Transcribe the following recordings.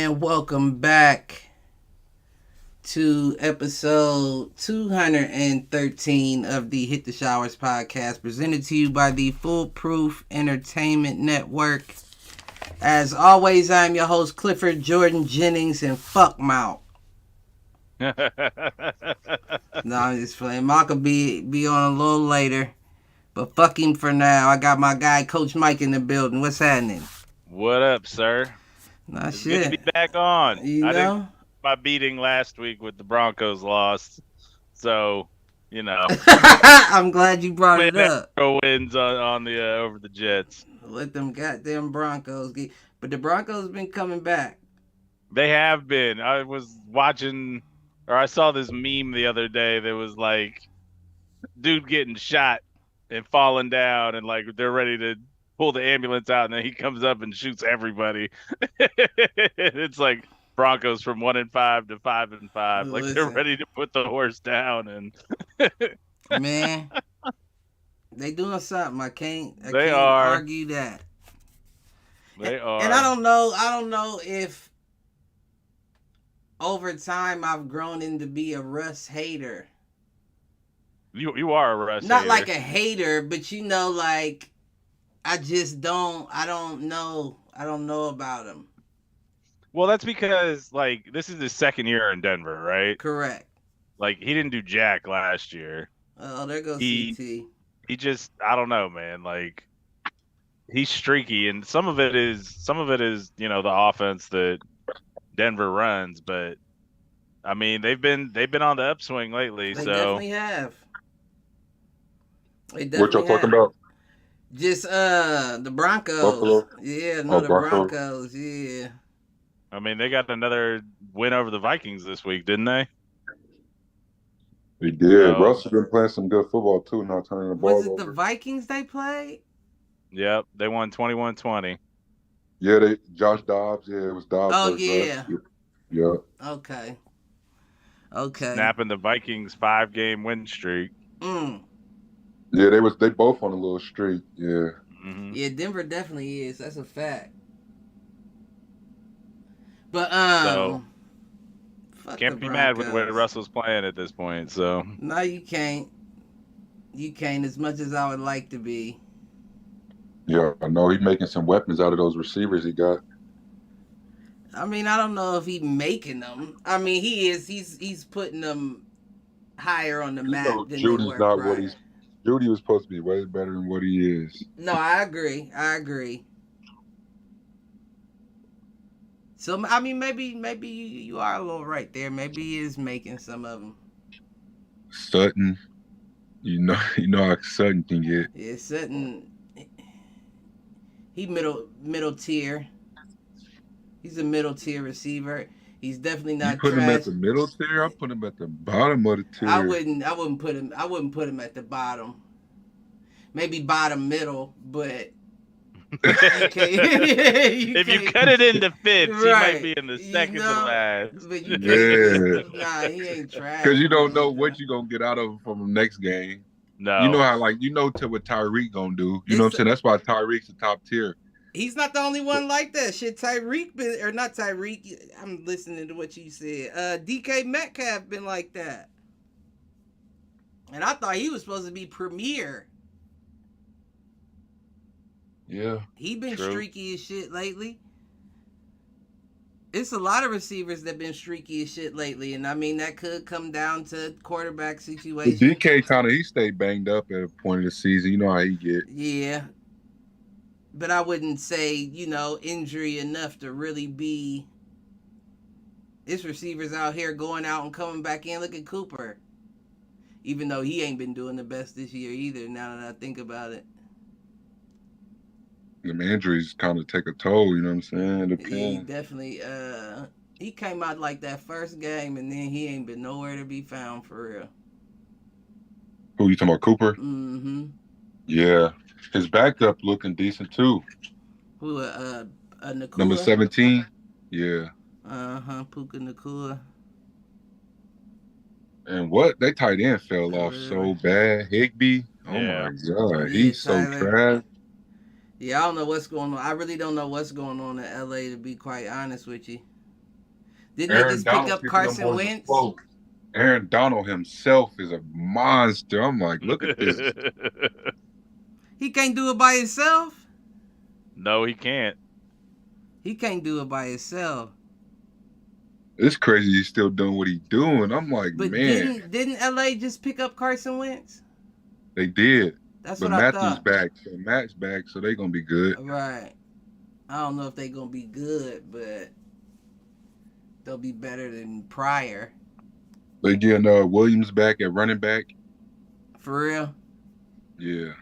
And welcome back to episode 213 of the Hit the Showers podcast, presented to you by the Foolproof Entertainment Network. As always, I'm your host, Clifford Jordan Jennings, and fuck Mount. No, I'm just playing. Mark will be on a little later, but fuck him for now. I got my guy, Coach Mike, in the building. What's happening? What up, sir? Nah, It's good to be shit. back on. You I didn't know? my beating last week with the Broncos lost, so I'm glad you brought win it up. extra wins on the over the Jets. Let them goddamn Broncos get. But the Broncos been coming back. They have been. I was watching, or I saw this meme the other day that was like, dude getting shot and falling down, and like they're ready to pull the ambulance out, and then he comes up and shoots everybody. It's like Broncos from 1-5 to 5-5. Like they're Listen, ready to put the horse down, and man, they doing something. I they can't are. argue that. They And I are. don't know. I don't know if over time I've grown into be a Russ hater. You are a Russ Not like hater. a hater, but like I just don't. I don't know. I don't know about him. Well, that's because like this is his second year in Denver, right? Correct. Like he didn't do jack last year. Oh, there goes He CT. he just I don't know, man. Like he's streaky, and some of it is the offense that Denver runs, but I mean they've been on the upswing lately, They so definitely have. They What y'all definitely talking have. about? Just the Broncos. Buffalo? Yeah, no, Oh, the Broncos. Broncos. Yeah. I mean they got another win over the Vikings this week, didn't they? We did. So Russell's been playing some good football too, not turning the Was ball it the over. Vikings they played? yep, they won 21-20. Yeah, Josh Dobbs. Yeah, it was Dobbs Oh versus Russ. yeah. Yeah. Okay. Okay. Snapping the Vikings 5-game win streak. Mm. Yeah, they both on a little streak. Yeah. Hmm. Yeah, Denver definitely is. That's a fact. But So fuck the can't be mad with the way Broncos. Russell's playing at this point. So No, you can't. You can't as much as I would like to be. Yeah, I know he's making some weapons out of those receivers he got. I mean, I don't know if he's making them. I mean, he is. He's putting them higher on the You map know, than they Judy's were not what prior. he's. Judy was supposed to be way better than what he is. No, I agree. I agree. So I mean, maybe you are a little right there. Maybe he is making some of them. Sutton, you know how Sutton can get. Yeah, Sutton. He middle tier. He's a middle tier receiver. He's definitely You not put him at trash. the middle tier. I put him at the bottom of the I tier. wouldn't. I wouldn't put him. I wouldn't put him at the bottom. Maybe bottom middle, but you can't. You if you can't. cut it into fifths, he might Right. be in the You second to know, last. but you Yeah. can't. Nah, he ain't trash. Because you for don't know real, what though. you're gonna get out of him from the next game. You know No. how what Tyreek gonna do. You know what I'm It's saying? That's why Tyreek's the top tier. he's not the only one like that. Shit, Tyreek been or not Tyreek. I'm listening to what you said. DK Metcalf been like that, and I thought he was supposed to be premier. Yeah. He been True. streaky as shit lately. It's a lot of receivers that been streaky as shit lately, and I mean that could come down to quarterback But situation. DK he stayed banged up at a point of the season. You know how he get. Yeah, but I wouldn't say injury enough to really be. It's receivers out here going out and coming back in. Look at Cooper, even though he ain't been doing the best this year either. Now that I think about it, Them injuries kind of take a toll. You know what I'm saying? It yeah, he depends. definitely he came out like that first game, and then he ain't been nowhere to be found for real. Who you talking about? Cooper? Mm-hmm. Yeah. His backup looking decent too. Who Number Nakua? 17. Yeah. Puka Nakua. And what? They tight end fell off so bad. Higby. Oh Yeah. my God. Yeah, He's so Tyler. trash. Yeah, I don't know what's going on. I really don't know what's going on in LA, to be quite honest with you. Didn't they Aaron just pick Donald up keeping them Carson boys Wentz? afloat. Aaron Donald himself is a monster. I'm like, look at this. He can't do it by himself. No, he can't. He can't do it by himself. It's crazy he's still doing what he's doing. I'm like, But man, didn't LA just pick up Carson Wentz? they did. That's But what I Matthew's thought. back. So Matt's back, so they're gonna be good. Right. I don't know if they're gonna be good, but they'll be better than prior. They getting Williams back at running back. For real. Yeah.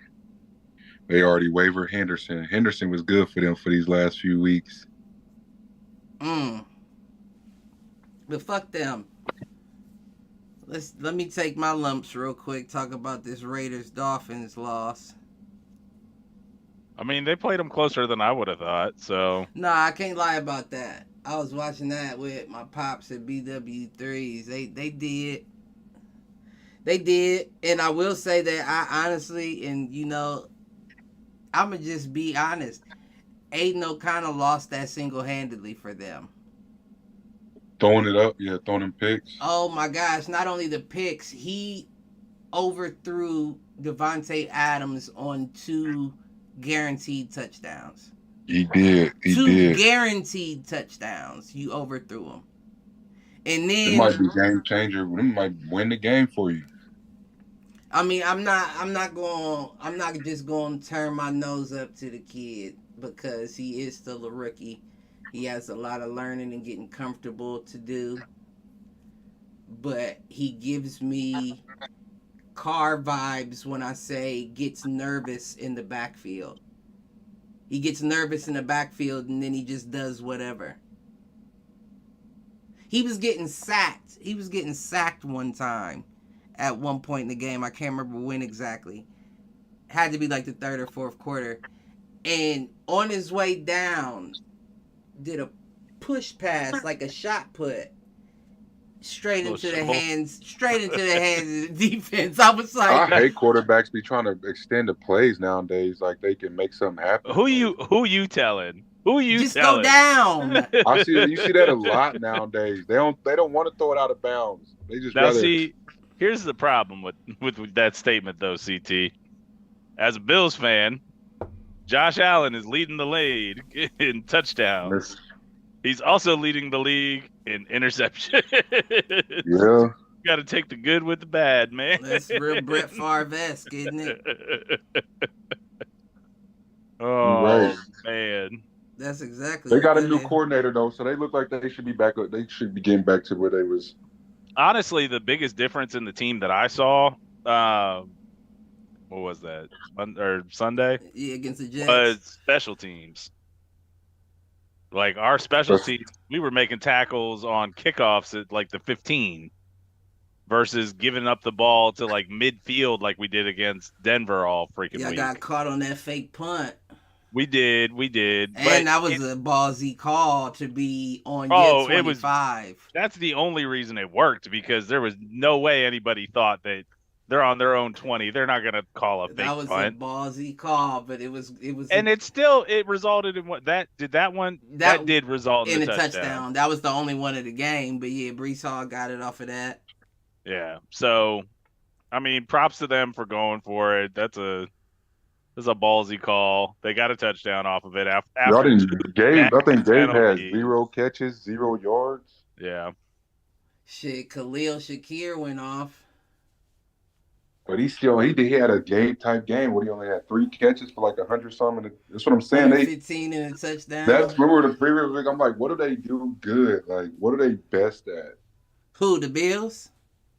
They already wavered Henderson. Henderson was good for them for these last few weeks. But fuck them. Let me take my lumps real quick. Talk about this Raiders-Dolphins loss. I mean, they played them closer than I would have thought. So Nah, I can't lie about that. I was watching that with my pops at BW3s. They did, and I will say that I honestly, and you know, I'ma just be honest. Aiden O'Connell lost that single-handedly for them. Throwing it up, throwing them picks. Oh my gosh! Not only the picks, he overthrew Devontae Adams on 2 guaranteed touchdowns. He did. He 2 did. guaranteed touchdowns. You overthrew him, and then It might be game changer. It might win the game for you. I mean, I'm not just going to turn my nose up to the kid because he is still a rookie. He has a lot of learning and getting comfortable to do. But he gives me Carr vibes when I say gets nervous in the backfield. He gets nervous in the backfield and then he just does whatever. He was getting sacked. He was getting sacked one time at one point in the game. I can't remember when exactly. Had to be like the third or fourth quarter. And on his way down, did a push pass, like a shot put, straight into the hands of the defense. I was like, I hate quarterbacks be trying to extend the plays nowadays, like they can make something happen. Who you telling? Who you just telling? go down. You see that a lot nowadays. They don't want to throw it out of bounds. They just Now rather. see, here's the problem with that statement though, CT. As a Bills fan, Josh Allen is leading the league in touchdowns. He's also leading the league in interception. Yeah. You got to take the good with the bad, man. That's real Brett Favre-esque, isn't it? Oh, right. Man. That's exactly. They got a new coordinator though, so they look like they should be back. They should be getting back to where they was. Honestly, the biggest difference in the team that I saw, what was that? Sunday? Yeah, against the Jets. Was special teams. Like our special teams, we were making tackles on kickoffs at like the 15 versus giving up the ball to like midfield like we did against Denver all freaking week. I got caught on that fake punt. We did. And that was a ballsy call to be on year 25. That's the only reason it worked, because there was no way anybody thought that they're on their own 20. They're not going to call a fake punt. That was a ballsy call, but it was. And it resulted in what that did result in a touchdown. That was the only one of the game, but yeah, Breece Hall got it off of that. Yeah. So, I mean, props to them for going for it. That's a ballsy call. They got a touchdown off of it. I think Gabe had 0 catches, 0 yards. Yeah. Shit, Khalil Shakir went off. But he had a Gabe type game where he only had 3 catches for like 100 something. That's what I'm saying. 15 and a touchdown. That's remember the previous week. I'm like, what do they do good? Like, what are they best at? Who, the Bills?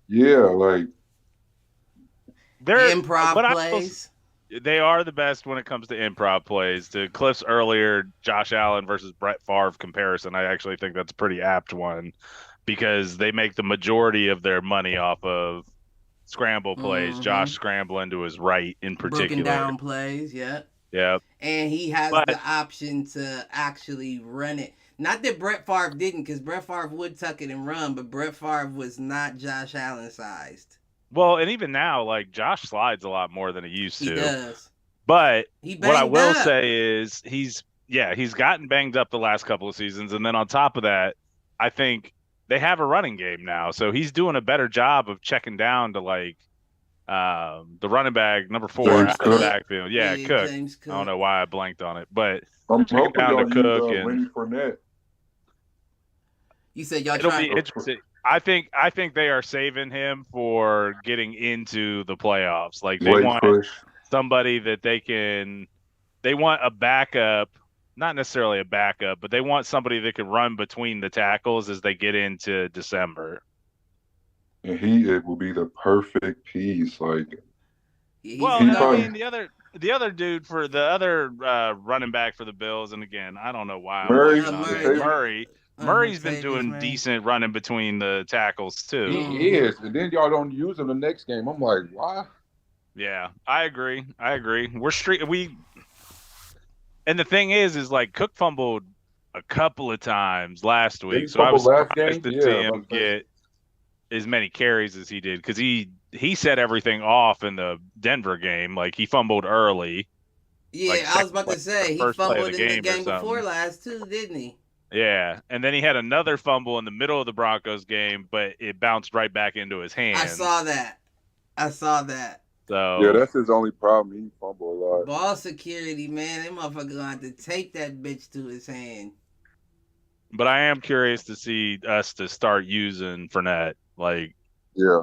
Yeah, like they're improv plays. They are the best when it comes to improv plays. To Cliff's earlier Josh Allen versus Brett Favre comparison, I actually think that's a pretty apt one, because they make the majority of their money off of scramble plays. Josh scrambling to his right in particular. Broken down plays, yeah. Yeah. And he has the option to actually run it. Not that Brett Favre didn't, because Brett Favre would tuck it and run, but Brett Favre was not Josh Allen sized. Well, and even now, like, Josh slides a lot more than he used to. He does. But what I will say is he's gotten banged up the last couple of seasons. And then on top of that, I think they have a running game now, so he's doing a better job of checking down to like the running back number 4 James out of the Cook. backfield. Yeah, Cook. James Cook. I don't know why I blanked on it, but I'm checking hoping down to y'all Cook use and Lenny Fournette. You said y'all it'll trying. be interesting. I think they are saving him for getting into the playoffs. Like they Late want push. somebody that they want a backup, not necessarily a backup, but they want somebody that could run between the tackles as they get into December. And it will be the perfect piece. Like, Well, He I probably- mean the other dude for the other running back for the Bills, and again, I don't know why Murray, I'm blanking on Murray. it. Murray. Murray's been Latavius doing Murray. decent running between the tackles too. he is. And then y'all don't use him the next game. I'm like, why? Yeah, I agree. And the thing is like Cook fumbled a couple of times last Did week, he so I was fumble last surprised game? to Yeah, see I was him about to say. get as many carries as he did because he set everything off in the Denver game. Like he fumbled early. Yeah, like, I was about to say he first play of fumbled the in the game or game before something. last too, didn't he? Yeah, and then he had another fumble in the middle of the Broncos game, but it bounced right back into his hands. I saw that. So Yeah, that's his only problem. He fumble a lot. Ball security, man. That motherfucker gonna have to tape that bitch to his hand. But I am curious to see us to start using Fournette. Like, Yeah.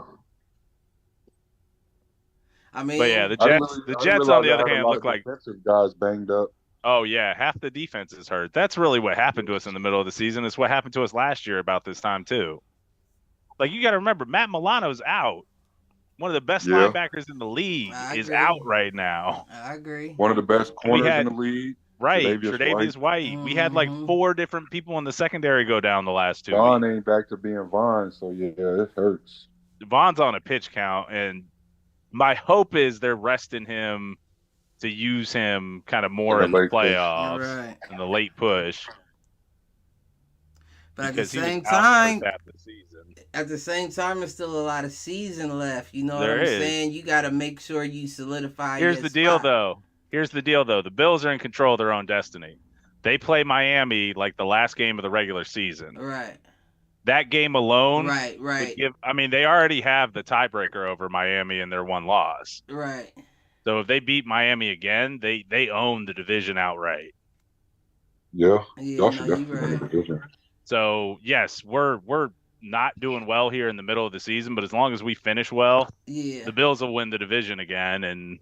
I mean, but yeah, the I didn't Jets. really- The I didn't Jets, realize on the y'all other had a hand, lot look of like defensive guys banged up. oh yeah, half the defense is hurt. That's really what happened to us in the middle of the season. It's what happened to us last year about this time too. Like you got to remember, Matt Milano's out. One of the best Yeah. linebackers in the league I is agree. out right now. I agree. One of the best corners had- in the league. Right, Tre'Davious Tre'Davious White. We had like Mhm. 4 different people in the secondary go down the last 2 Vaughn weeks. ain't back to being Vaughn, so yeah, it hurts. Vaughn's on a pitch count, and my hope is they're resting him to use him kind of more In in the the late push. playoffs, Right. in the late push. But at the because he was same out the time, first half of the season. there's still a lot of season left. You know There what I'm is. saying? You got to make sure you solidify. Here's your the deal, spot. though. The Bills are in control of their own destiny. They play Miami like the last game of the regular season. Right. That game alone, Right. would Right. they already have the tiebreaker over Miami in their one loss. Right. So if they beat Miami again, they own the division outright. Yeah, Yeah. y'all No, should you definitely win the right. division. So yes, we're not doing well here in the middle of the season, but as long as we finish well, Yeah. the Bills will win the division again, and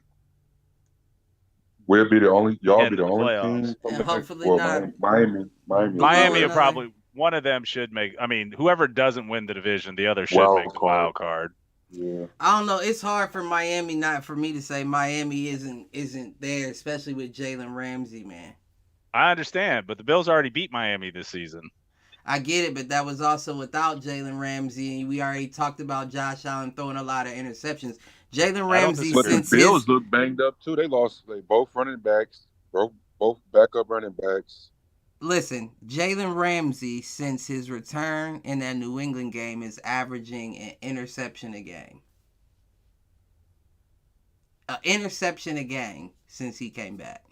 Y'all be the only Head to the only playoffs. team. from And the- hopefully well, not. Miami. Miami no, will no. probably one of them should make. I mean, whoever doesn't win the division, the other should Wild make the card. wild card. Yeah, I don't know. It's hard for Miami, not for me to say Miami isn't there, especially with Jalen Ramsey, man. I understand, but the Bills already beat Miami this season. I get it, but that was also without Jalen Ramsey, and we already talked about Josh Allen throwing a lot of interceptions. Jalen Ramsey, but the since Bills his look banged up too. They lost both running backs, both backup running backs. listen, Jalen Ramsey, since his return in that New England game, is averaging an interception a game. An interception a game since he came back.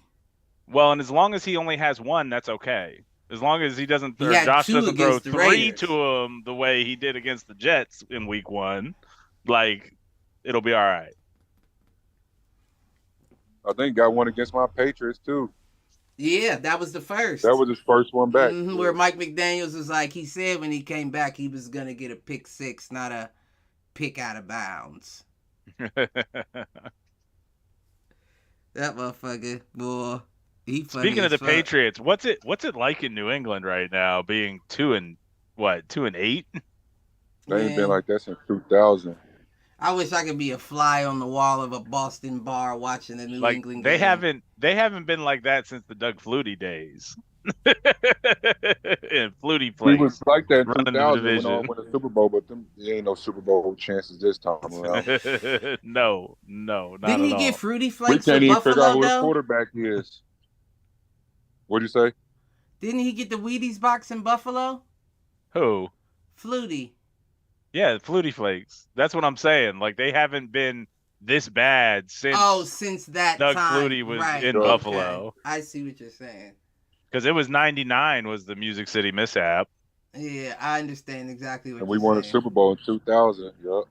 Well, and as long as he only has one, that's okay. As long as he doesn't, He or had Josh 2 doesn't throw against the 3 Raiders. to him the way he did against the Jets in Week 1, like it'll be all right. I think got one against my Patriots too. Yeah, that was the first. That was his first one back. Where Mike McDaniels was like, he said when he came back, he was going to get a pick 6, not a pick out of bounds. That motherfucker, boy. He funny Speaking of as the fuck. Patriots, what's it like in New England right now, being 2-8? They ain't Man, been like that since 2000. I wish I could be a fly on the wall of a Boston bar watching the New Like England they game. haven't been like that since the Doug Flutie days. And Flutie He plays. was like that in running the 2000 when division. I won the Super Bowl, but there ain't no Super Bowl chances this time around. no, not Didn't he at get all. Fruity We Flakes for can't even figure out Buffalo, who his though? quarterback is. What'd you say? Didn't he get the Wheaties box in Buffalo? Who? Flutie. Yeah, Flutie Flakes. That's what I'm saying. Like they haven't been this bad since Since that Doug time. Flutie was right. in Okay. Buffalo. I see what you're saying. Because it was 99 was the Music City mishap. Yeah, I understand exactly what And you're we won a saying. Super Bowl in 2000. Yup.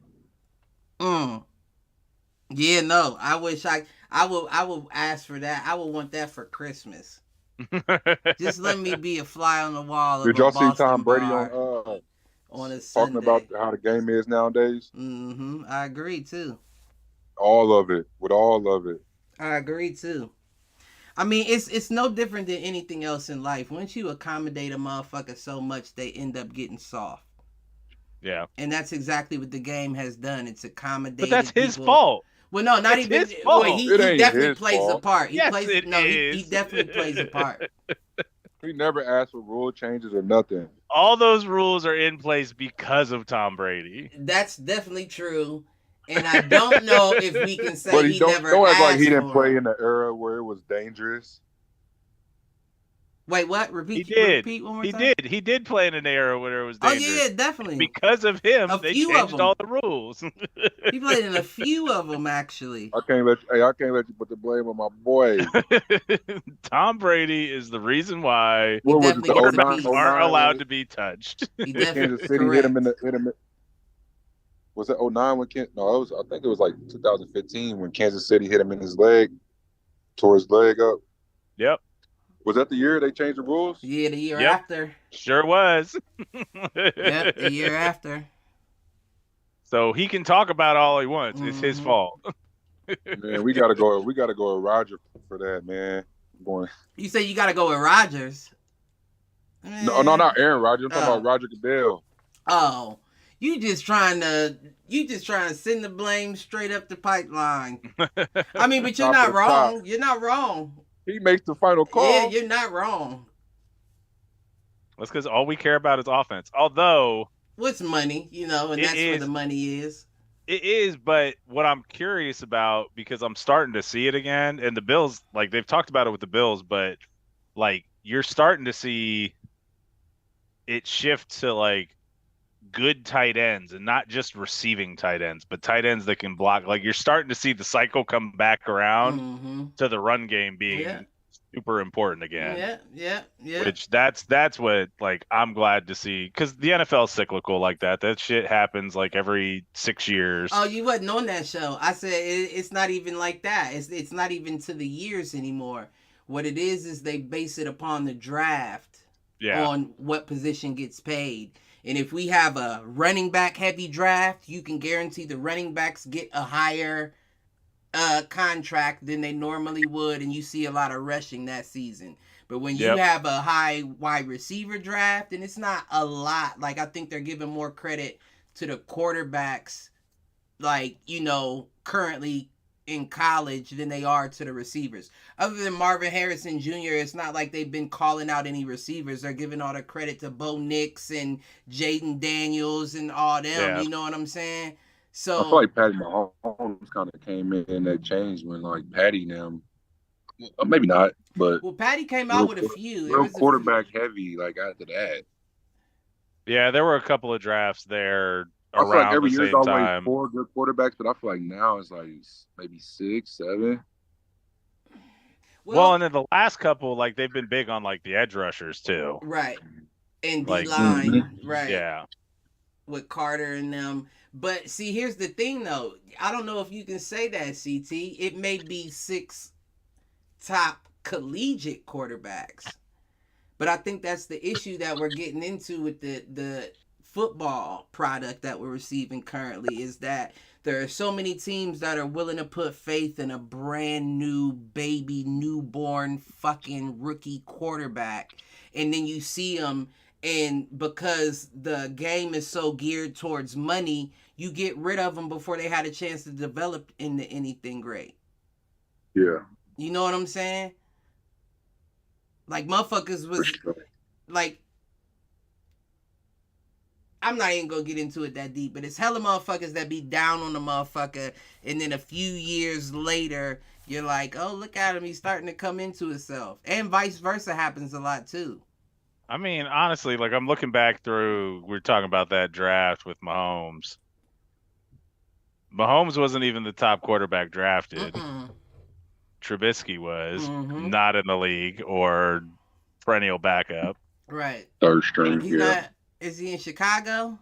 Yeah, no. I will ask for that. I would want that for Christmas. Just let me be a fly on the wall of Did a y'all see Tom Boston Brady bar on a talking about Sunday. how the game is nowadays? I agree too. All of it, with all of it. I agree too. I mean, it's no different than anything else in life. Once you accommodate a motherfucker so much, they end up getting soft. Yeah. And that's exactly what the game has done. It's But that's accommodated his people. fault. Well, no, not It's even. his Well, fault. It he ain't definitely his plays a fault. part. He Yes, plays. it No, he is. definitely plays a part. He never asked for rule changes or nothing. All those rules are in place because of Tom Brady. That's definitely true. And I don't know if we can say But he he don't never don't act like he asked didn't for play him. in the era where it was dangerous. Wait, what? He Repeat. did. Repeat one more He time. did. He did play in an era where it was Oh dangerous. yeah, definitely. Because of him, A they few of changed all them. the rules. He played in a few of them actually. I can't let you put the blame on my boy. Tom Brady is the reason why He What was it? definitely The gets a quarterbacks piece. aren't 09 allowed when to be touched. He Kansas definitely City hit him in correct. the was it 09 when no, I think it was like 2015 when Kansas City hit him in his leg, tore his leg up. Yep. Was that the year they changed the rules? Yeah, the year Yep. after. Sure was. Yep, the year after. So he can talk about all he wants. It's his Mhm. fault. Man, we gotta go with Roger for that, man. I'm going. You say you got to go with Rodgers. No, not Aaron Rodgers. I'm talking about Roger Goodell. Oh, you just trying to send the blame straight up the pipeline. I mean, but you're Top not of the top. wrong. You're not wrong. He makes the final call. Yeah, you're not wrong. That's because all we care about is offense. Although What's money, and that's where the money is. It is, but what I'm curious about, because I'm starting to see it again, and the Bills, like they've talked about it with the Bills, but like you're starting to see it shift to like good tight ends and not just receiving tight ends, but tight ends that can block. Like you're starting to see the cycle come back around to the run game being super important again. Yeah. Which that's what like I'm glad to see, because the NFL is cyclical like that. That shit happens like every 6 years. Oh, you wasn't on that show. I said it's not even like that. It's not even to the years anymore. What it is they base it upon the draft. Yeah. On what position gets paid. And if we have a running back heavy draft, you can guarantee the running backs get a higher contract than they normally would, and you see a lot of rushing that season. But when you have a high wide receiver draft, and it's not a lot, like I think they're giving more credit to the quarterbacks, like, currently in college than they are to the receivers. Other than Marvin Harrison Jr., it's not like they've been calling out any receivers. They're giving all the credit to Bo Nix and Jaden Daniels and all them. Yeah. You know what I'm saying? So I feel like Patty Mahomes kind of came in and that changed when like Patty and them, maybe not, but Patty came out with a few. Real quarterback heavy like after that. Yeah, there were a couple of drafts there I feel like around every the year's same always time. 4 good quarterbacks, but I feel like now it's like maybe 6, 7. Well, and then the last couple, like they've been big on like the edge rushers too. Right. And Like, D-line, right. Yeah. With Carter and them. But see, here's the thing though. I don't know if you can say that, CT. It may be 6 top collegiate quarterbacks. But I think that's the issue that we're getting into with the football product that we're receiving currently, is that there are so many teams that are willing to put faith in a brand new baby, newborn fucking rookie quarterback. And then you see them, and because the game is so geared towards money, you get rid of them before they had a chance to develop into anything great. Yeah. You know what I'm saying? Like, motherfuckers was, like, I'm not even gonna get into it that deep, but it's hella motherfuckers that be down on the motherfucker, and then a few years later, you're like, oh, look at him, he's starting to come into himself. And vice versa happens a lot, too. I mean, honestly, like I'm looking back through, we're talking about that draft with Mahomes. Mahomes wasn't even the top quarterback drafted. Trubisky was not in the league or perennial backup. Right. Third string. He's not. Is he in Chicago?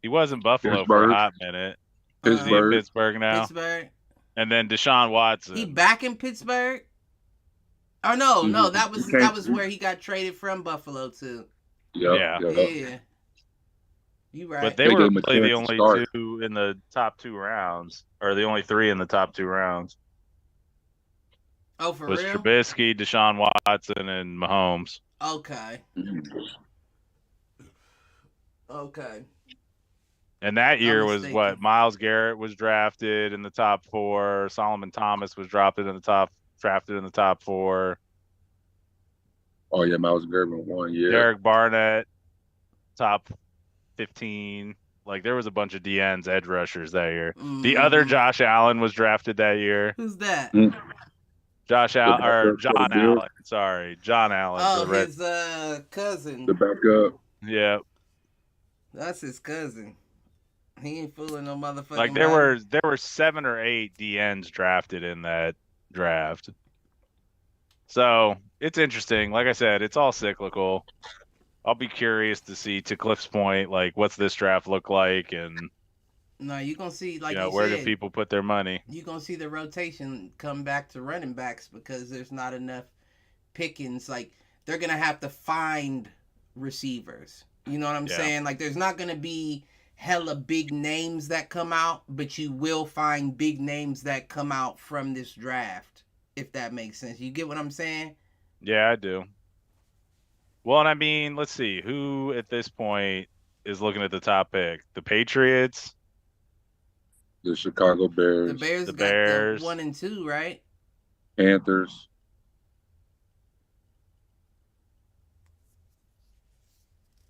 He was in Buffalo for Pittsburgh. a hot minute. Is he in Pittsburgh. Pittsburgh now? Pittsburgh. And then Deshaun Watson. He back in Pittsburgh? Oh no, that was where he got traded from Buffalo to. Yeah. You right. But they were probably the only two in the top 2 rounds, or the only 3 in the top 2 rounds. Oh, for was real? Trubisky, Deshaun Watson, and Mahomes. Okay. Okay. And that year was what? Myles Garrett was drafted in the top 4. Solomon Thomas was drafted in the top 4. Oh yeah, Myles Garrett went 1 year. Derek Barnett, top 15. Like there was a bunch of DNs, edge rushers that year. Mm-hmm. The other Josh Allen was drafted that year. Who's that? John Allen. Sorry, John Allen. Oh, his cousin. The backup. Yeah. That's his cousin. He ain't fooling no motherfucker. Like there were 7 or 8 DNs drafted in that draft. So it's interesting. Like I said, it's all cyclical. I'll be curious to see, to Cliff's point, like what's this draft look like, and no, you're gonna see, like where do people put their money? You're gonna see the rotation come back to running backs because there's not enough pickings. Like they're gonna have to find receivers. You know what I'm saying? Like there's not gonna be hella big names that come out, but you will find big names that come out from this draft, if that makes sense. You get what I'm saying? Yeah, I do. Well, and I mean, let's see. Who at this point is looking at the top pick? The Patriots? The Chicago Bears. The Bears got the 1 and 2, right? Panthers.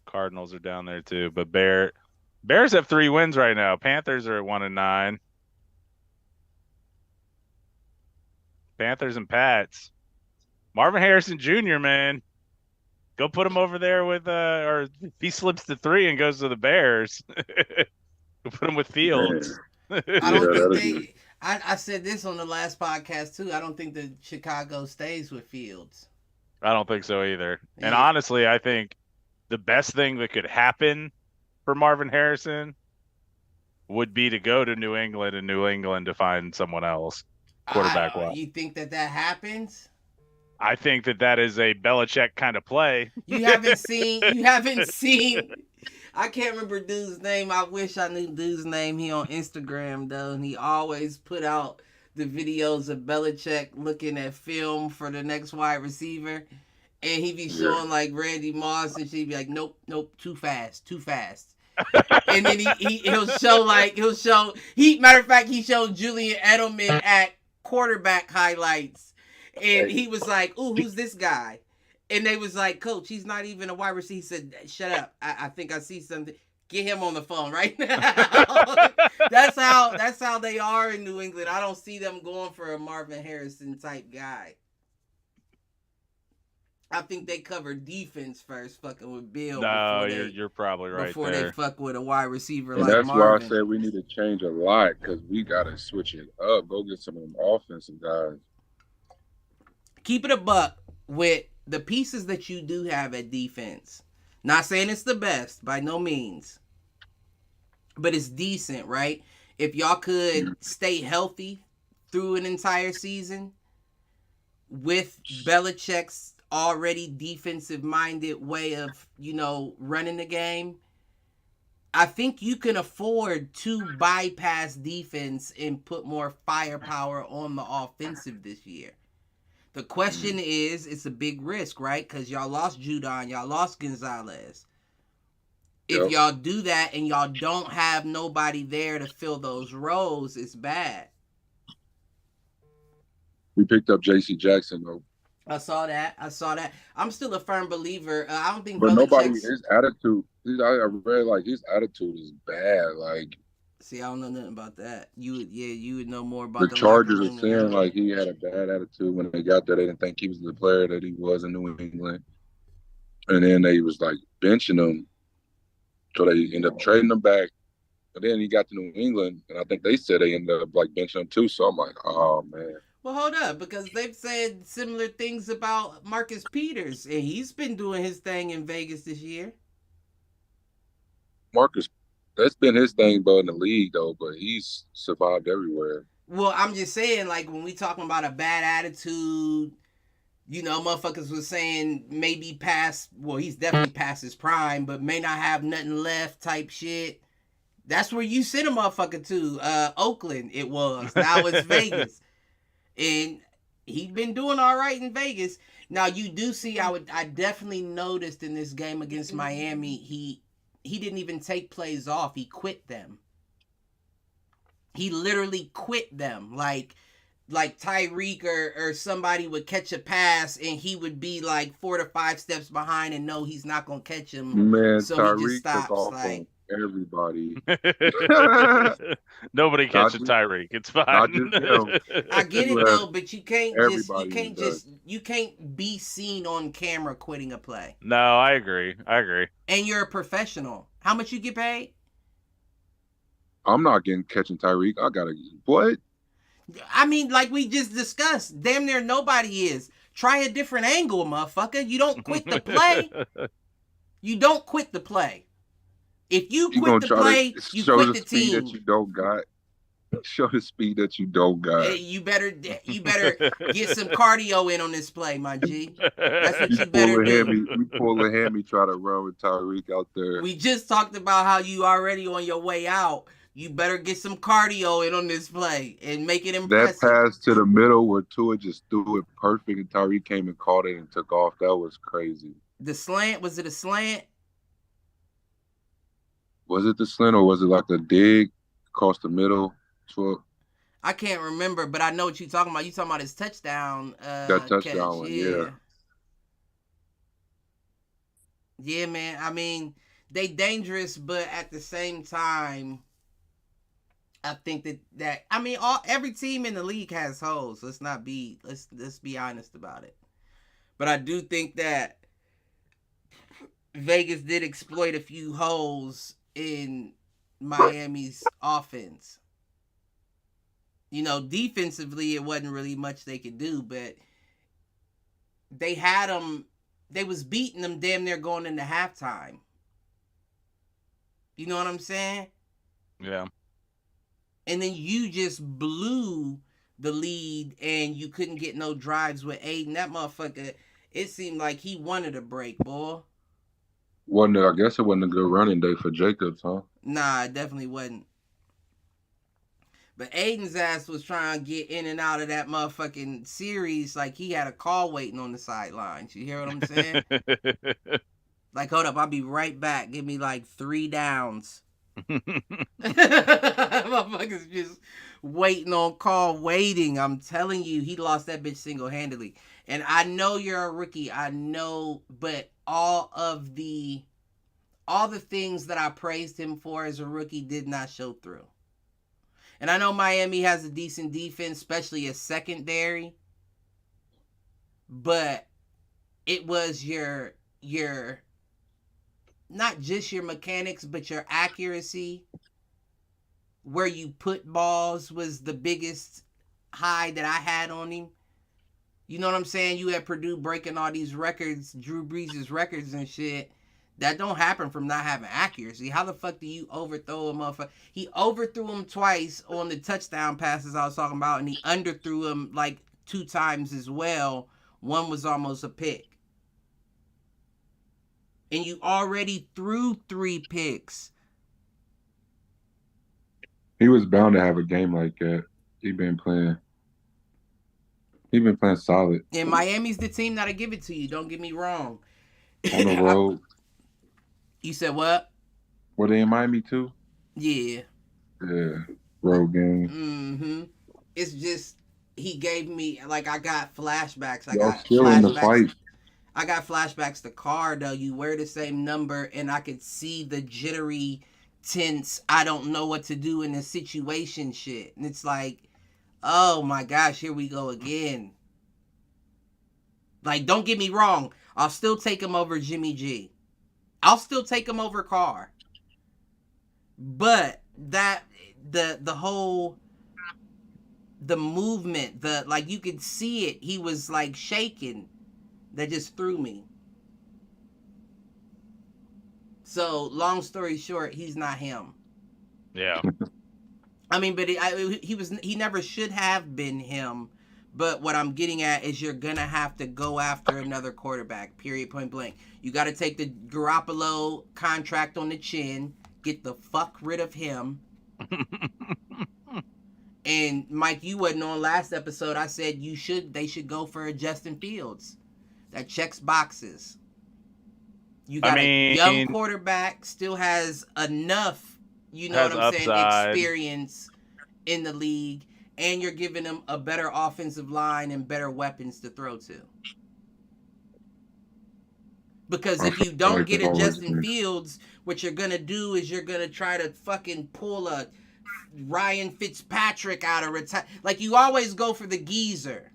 Cardinals are down there too. But Bears have 3 wins right now. Panthers are at 1 and 9. Panthers and Pats. Marvin Harrison Jr., man. Go put him over there with or if he slips to 3 and goes to the Bears. Go put him with Fields. I don't think I said this on the last podcast too. I don't think that Chicago stays with Fields. I don't think so either. Yeah. And honestly, I think the best thing that could happen for Marvin Harrison would be to go to New England and New England to find someone else quarterback-wise. You think that happens? I think that is a Belichick kind of play. You haven't seen. I can't remember dude's name. I wish I knew dude's name. He on Instagram though, and he always put out the videos of Belichick looking at film for the next wide receiver, and he be showing like Randy Moss, and she'd be like, "Nope, too fast." And then he'll show. Matter of fact, he showed Julian Edelman at quarterback highlights. And he was like, "Ooh, who's this guy?" And they was like, "Coach, he's not even a wide receiver." He said, "Shut up. I think I see something. Get him on the phone right now." That's how they are in New England. I don't see them going for a Marvin Harrison type guy. I think they cover defense first, fucking with Bill. No, you're probably right before there. they fuck with a wide receiver and like that's Marvin. why I said we need to change a lot because we gotta switch it up. Go get some of them offensive guys. Keep it a buck with the pieces that you do have at defense. Not saying it's the best, by no means. But it's decent, right? If y'all could stay healthy through an entire season with Belichick's already defensive-minded way of, running the game, I think you can afford to bypass defense and put more firepower on the offensive this year. The question is, it's a big risk, right? Because y'all lost Judon, y'all lost Gonzalez. If y'all do that and y'all don't have nobody there to fill those roles, it's bad. We picked up J.C. Jackson, though. I saw that. I'm still a firm believer. I don't think But his attitude, I read, his attitude is bad. See, I don't know nothing about that. You would know more about the Chargers are saying he had a bad attitude when they got there. They didn't think he was the player that he was in New England, and then they was benching him, so they ended up trading him back. And then he got to New England, and I think they said they ended up benching him too. So I'm like, oh man. Well, hold up, because they've said similar things about Marcus Peters, and he's been doing his thing in Vegas this year. Marcus, that's been his thing, but in the league though. But he's survived everywhere. Well, I'm just saying, like, when we talking about a bad attitude, motherfuckers was saying maybe past, well, he's definitely past his prime, but may not have nothing left type shit. That's where you sent a motherfucker to. Oakland, it was. Now it's Vegas. And he's been doing all right in Vegas. Now you do see, I definitely noticed in this game against Miami, he didn't even take plays off. He quit them. He literally quit them. Like Tyreek or somebody would catch a pass and he would be like 4 to 5 steps behind and know he's not gonna catch him. Man, so Tyreek he just stops. took off Like, on everybody. Nobody catches Tyreek. It's fine. I get it though, but you can't Everybody you can't be seen on camera quitting a play. No, I agree. And you're a professional. How much you get paid? I'm not catching Tyreek. I gotta what? I mean, like we just discussed, damn near nobody is. Try a different angle, motherfucker. You don't quit the play. You don't quit the play. If you quit the play, you quit the team. That you don't got. Show the speed that you don't got. Hey, you better get some cardio in on this play, my G. That's what you better do. We pull a hammy, try to run with Tyreek out there. We just talked about how you already on your way out. You better get some cardio in on this play and make it impressive. That pass to the middle where Tua just threw it perfect and Tyreek came and caught it and took off. That was crazy. The slant, was it a slant? Was it the slant or was it like a dig across the middle? I can't remember, but I know what you're talking about. You're talking about his touchdown. That touchdown one, yeah. Yeah, man. I mean, they dangerous, but at the same time, I think that I mean, every team in the league has holes. Let's be honest about it. But I do think that Vegas did exploit a few holes in Miami's offense. Defensively, it wasn't really much they could do, but they had them. They was beating them damn near going into halftime. You know what I'm saying? Yeah. And then you just blew the lead and you couldn't get no drives with Aiden. That motherfucker, it seemed like he wanted a break, boy. I guess it wasn't a good running day for Jacobs, huh? Nah, it definitely wasn't. But Aiden's ass was trying to get in and out of that motherfucking series like he had a call waiting on the sidelines. You hear what I'm saying? Like, hold up, I'll be right back. Give me like 3 downs. Motherfuckers just waiting on call, waiting. I'm telling you, he lost that bitch single-handedly. And I know you're a rookie. I know, but all the things that I praised him for as a rookie did not show through. And I know Miami has a decent defense, especially a secondary. But it was your not just your mechanics, but your accuracy. Where you put balls was the biggest high that I had on him. You know what I'm saying? You had Purdue breaking all these records, Drew Brees' records and shit. That don't happen from not having accuracy. How the fuck do you overthrow a motherfucker? He overthrew him twice on the touchdown passes I was talking about, and he underthrew him like 2 times as well. One was almost a pick. And you already threw 3 picks. He was bound to have a game like that. He been playing solid. And Miami's the team that'll give it to you. Don't get me wrong. On the road. You said what? Were they in Miami too? Yeah. Yeah. Road game. Mm-hmm. It's just he gave me I got flashbacks. Y'all still in the fight. I got flashbacks to Carr though. You wear the same number and I could see the jittery, tense, I don't know what to do in this situation shit. And it's like, oh my gosh, here we go again. Like, don't get me wrong. I'll still take him over Jimmy G. I'll still take him over Carr. But the whole the movement, you could see it. He was like shaking. That just threw me. So, long story short, he's not him. Yeah. I mean, but he never should have been him. But what I'm getting at is you're gonna have to go after another quarterback. Period. Point blank. You got to take the Garoppolo contract on the chin. Get the fuck rid of him. And Mike, you wasn't on last episode. I said they should go for a Justin Fields. That checks boxes. You got a young quarterback, still has enough, you know what I'm saying, experience in the league, and you're giving him a better offensive line and better weapons to throw to. Because if you don't get a Justin Fields, what you're going to do is you're going to try to fucking pull a Ryan Fitzpatrick out of retire. Like, you always go for the geezer.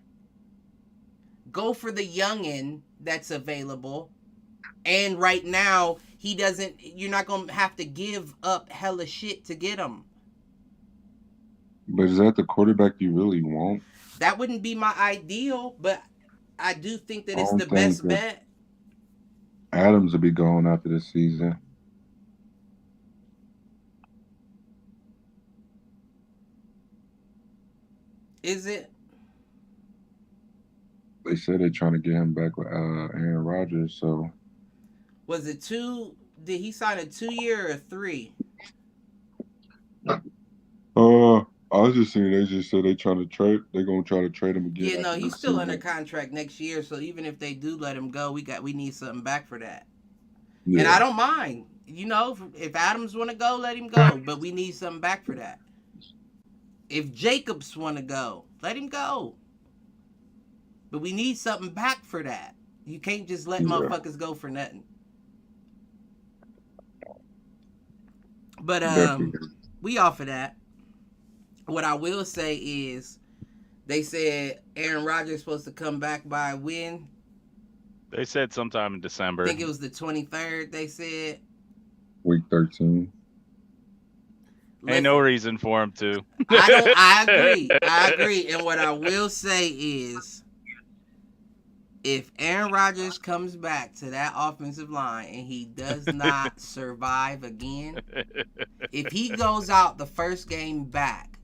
Go for the youngin' that's available. And right now, you're not going to have to give up hella shit to get him. But is that the quarterback you really want? That wouldn't be my ideal, but I do think that it's the best bet. Adams will be gone after this season. Is it? They said they're trying to get him back with Aaron Rodgers, so. Was it 2? Did he sign a 2-year or 3? I was just saying they just said they're going to try to trade him again. Yeah, no, he's still under contract next year, so even if they do let him go, we need something back for that. Yeah. And I don't mind. You know, if Adams want to go, let him go, but we need something back for that. If Jacobs want to go, let him go. But we need something back for that. You can't just let motherfuckers go for nothing. But we off of that. What I will say is, they said Aaron Rodgers is supposed to come back by when? They said sometime in December. I think it was the 23rd, they said. Week 13. Ain't no reason for him to. I agree. And what I will say is, if Aaron Rodgers comes back to that offensive line and he does not survive again, if he goes out the first game back,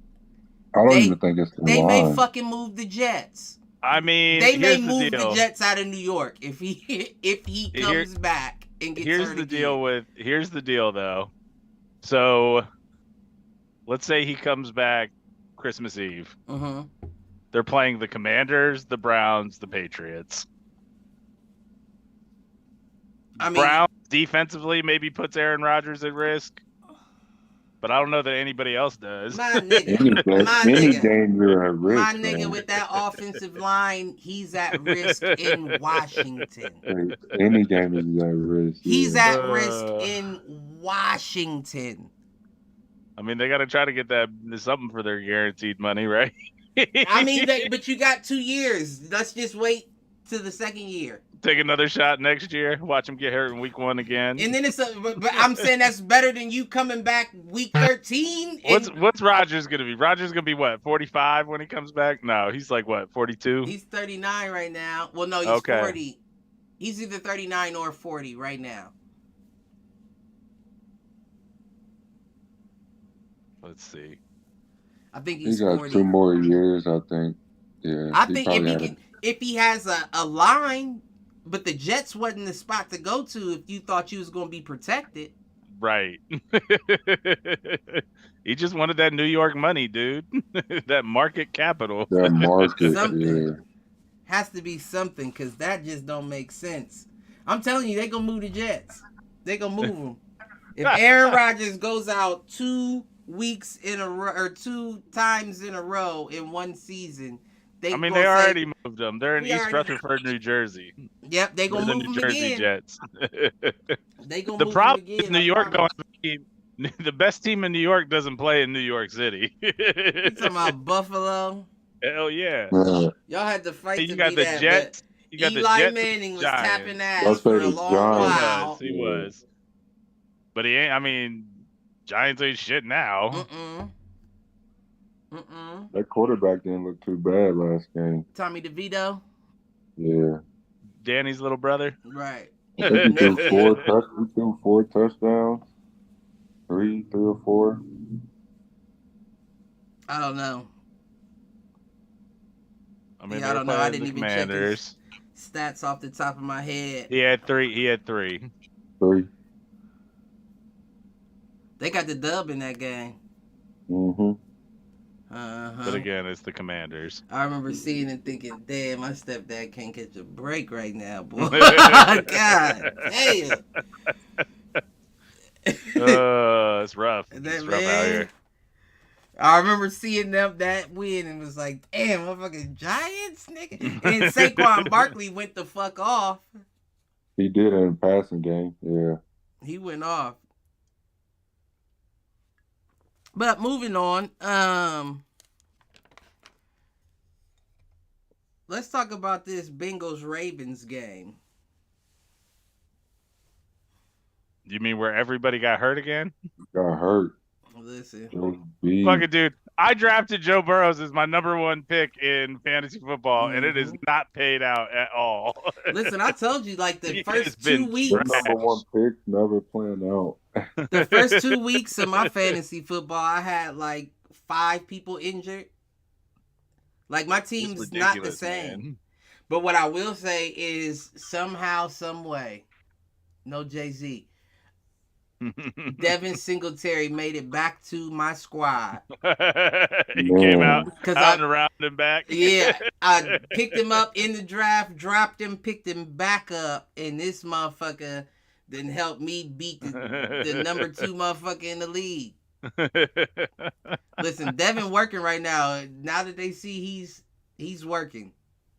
I don't even think it's the they line. may fucking move the Jets. I mean, they may move the Jets out of New York if he comes back and gets hurt again. Here's the deal though. So let's say he comes back Christmas Eve. Mm-hmm. They're playing the Commanders, the Browns, the Patriots. I mean, Browns defensively maybe puts Aaron Rodgers at risk. But I don't know that anybody else does. My nigga, game you're at risk. My nigga, with that offensive line, he's at risk in Washington. Any game is at risk. He's at risk in Washington. I mean, they got to try to get something for their guaranteed money, right? I mean, but you got 2 years. Let's just wait to the second year. Take another shot next year. Watch him get hurt in week 1 again. And then but I'm saying that's better than you coming back week 13. What's Rodgers gonna be? Rodgers gonna be what? 45 when he comes back? No, he's like what? 42. He's 39 right now. Well, no, he's 40. He's either 39 or 40 right now. Let's see. I think he's got 40. 2 more years. I think. Yeah. I think if he has a line. But the Jets wasn't the spot to go to if you thought you was going to be protected. Right. He just wanted that New York money, dude. That market capital. That market, something. Yeah. Has to be something, because that just don't make sense. I'm telling you, they going to move the Jets. They going to move them. If Aaron Rodgers goes out 2 weeks in a row, or 2 times in a row in one season, they already moved them. They're in East Rutherford, New Jersey. Yep, they gonna move the New Jersey again. Jets. They gonna the move problem again, is New York the best team in New York doesn't play in New York City. You talking about Buffalo? Hell yeah. Y'all had to fight you to got be the that, Jets. You got Eli the Jets Manning was Giants. tapping ass for a long while. He was. But he ain't. I mean, Giants ain't shit now. That quarterback didn't look too bad last game. Tommy DeVito. Yeah. Danny's little brother. Right. I think he threw 4 touchdowns. 3 or 4. I don't know. I mean, Yeah, they I were don't know. I playing didn't the even check his Commanders. stats off the top of my head. He had 3. 3. They got the dub in that game. Mm-hmm. But again, it's the Commanders. I remember seeing and thinking, damn, my stepdad can't catch a break right now, boy. God damn. It's rough. That It's rough out here. I remember seeing them that win and was like, damn, motherfucking Giants, nigga. And then Saquon Barkley went the fuck off. He did in the passing game, yeah. He went off. But moving on, let's talk about this Bengals-Ravens game. You mean where everybody got hurt again? Got hurt. Listen. Fucking dude, I drafted Joe Burrows as my number 1 pick in fantasy football, and it is not paid out at all. Listen, I told you, like, the first 2 The weeks. number 1 pick never playing out. The first 2 weeks of my fantasy football, I had, like, 5 people injured. Like, my team's not the same. Man. But what I will say is, somehow, some way, no Jay-Z, Devin Singletary made it back to my squad. He came out and around and back. Yeah, I picked him up in the draft, dropped him, picked him back up, and this motherfucker then helped me beat the number 2 motherfucker in the league. Listen, Devin working right now. Now that they see he's working.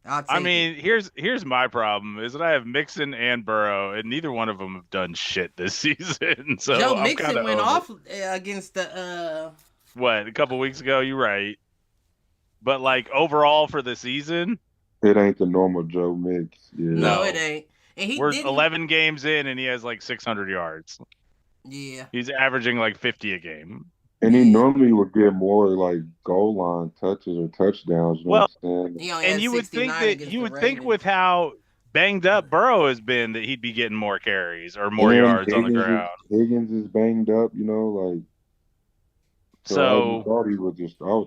I mean, here's my problem is that I have Mixon and Burrow, and neither one of them have done shit this season. So Joe Mixon went off against the what, a couple weeks ago. You're right, but like overall for the season, it ain't the normal Joe Mix. Yeah. No, it ain't. And we're 11 games in, and he has like 600 yards. Yeah, he's averaging like 50 a game. And he normally would get more like goal line touches or touchdowns. You know what I'm saying? And you would think with how banged up Burrow has been that he'd be getting more carries or more yards on the ground. Higgins is banged up, you know, like. So I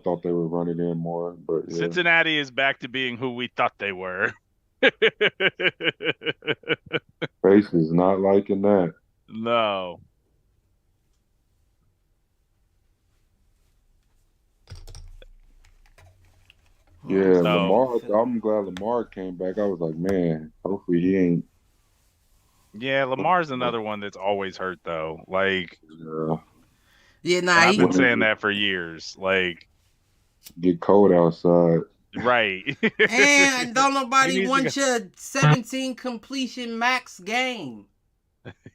thought they were running in more, but yeah. Cincinnati is back to being who we thought they were. Face is not liking that. No. Yeah, Lamar. I'm glad Lamar came back. I was like, man, hopefully he ain't. Yeah, Lamar's another one that's always hurt though. Like, I've been saying that for years. Like, get cold outside. Right. And don't nobody want your 17 completion max game.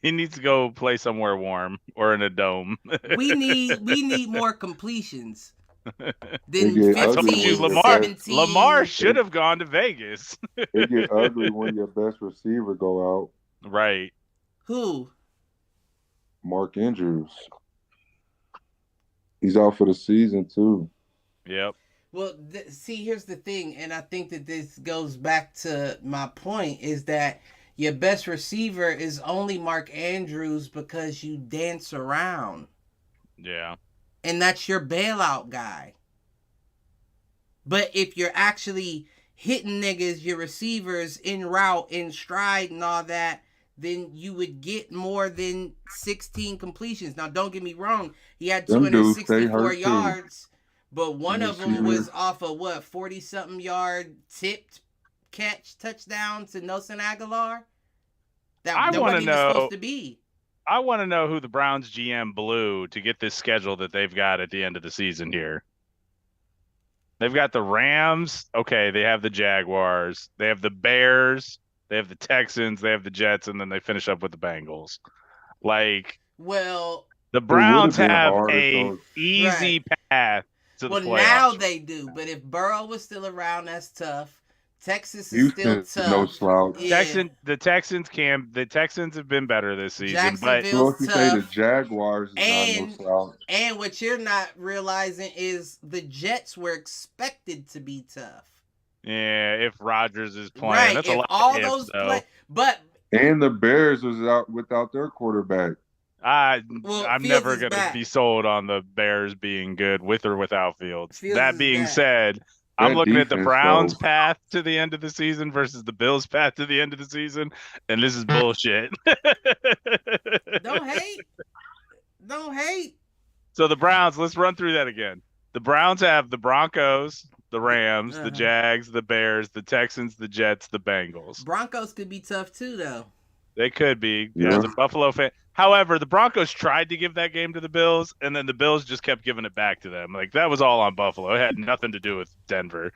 He needs to go play somewhere warm or in a dome. we need more completions. Then 15, Lamar should have gone to Vegas. It get ugly when your best receiver go out. Right. Who? Mark Andrews. He's out for the season too. Yep. Well, see, here's the thing, and I think that this goes back to my point, is that your best receiver is only Mark Andrews because you dance around. Yeah. And that's your bailout guy. But if you're actually hitting niggas, your receivers in route, in stride, and all that, then you would get more than 16 completions. Now, don't get me wrong. He had 264 yards, but one of them was off of 40-something yard tipped catch touchdown to Nelson Aguilar? That wasn't even supposed to be. I want to know who the Browns GM blew to get this schedule that they've got at the end of the season here. They've got the Rams. Okay, they have the Jaguars. They have the Bears. They have the Texans. They have the Jets, and then they finish up with the Bengals. Like, well, the Browns have a easy path to the playoffs. Well, now they do. But if Burrow was still around, that's tough. Texas is still tough. No slouch. Yeah. The Texans have been better this season. But the Jaguars is not no slouch. And what you're not realizing is the Jets were expected to be tough. Yeah, if Rodgers is playing, right. that's if a lot all of those play, but And the Bears was out without their quarterback. I'm Fields never is going to back. be sold on the Bears being good with or without Fields. Fields That is being back. said, I'm That looking at the defense, Browns' though. path to the end of the season versus the Bills' path to the end of the season, and this is bullshit. Don't hate. Don't hate. So the Browns, let's run through that again. The Browns have the Broncos, the Rams, the Jags, the Bears, the Texans, the Jets, the Bengals. Broncos could be tough too, though. They could be. Yeah. As a Buffalo fan. However, the Broncos tried to give that game to the Bills, and then the Bills just kept giving it back to them. Like, that was all on Buffalo. It had nothing to do with Denver.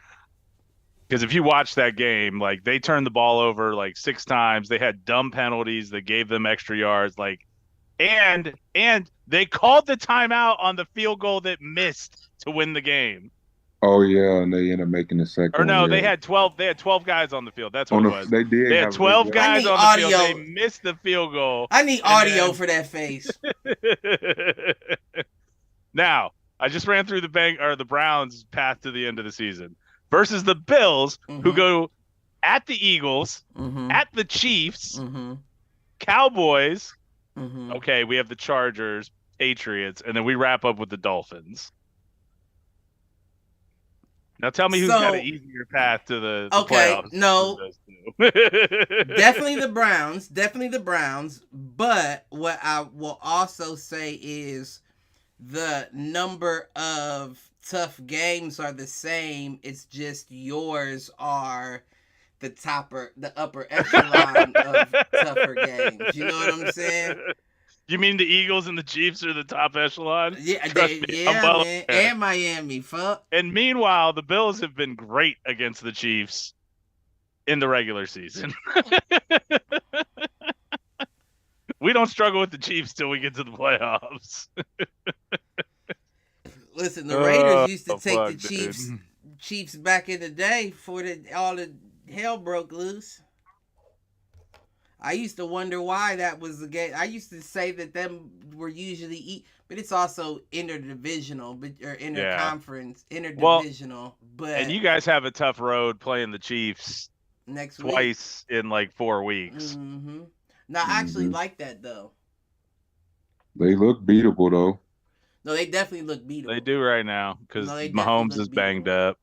Because if you watch that game, like, they turned the ball over like 6 times. They had dumb penalties that gave them extra yards. Like, and they called the timeout on the field goal that missed to win the game. Oh yeah, and they ended up making the second. Or no, one, they yeah. had 12. They had 12 guys on the field. That's what it was. They did. They had 12 guys on the field. They missed the field goal. I need audio for that face. Now, I just ran through the Browns' path to the end of the season versus the Bills, who go at the Eagles, at the Chiefs, Cowboys. Okay, we have the Chargers, Patriots, and then we wrap up with the Dolphins. Now tell me who's got an easier path to the playoffs. No. Definitely the Browns. But what I will also say is the number of tough games are the same. It's just yours are the upper echelon of tougher games. You know what I'm saying? You mean the Eagles and the Chiefs are the top echelon? Yeah, man. And Miami, fuck. And meanwhile, the Bills have been great against the Chiefs in the regular season. We don't struggle with the Chiefs till we get to the playoffs. Listen, the Raiders used to take the Chiefs back in the day before all the hell broke loose. I used to wonder why that was the game. I used to say that them were usually but it's also interdivisional, or interconference, interdivisional. And you guys have a tough road playing the Chiefs next twice in like 4 weeks. No, I actually like that though. They look beatable though. No, they definitely look beatable. They do right now because Mahomes is banged up.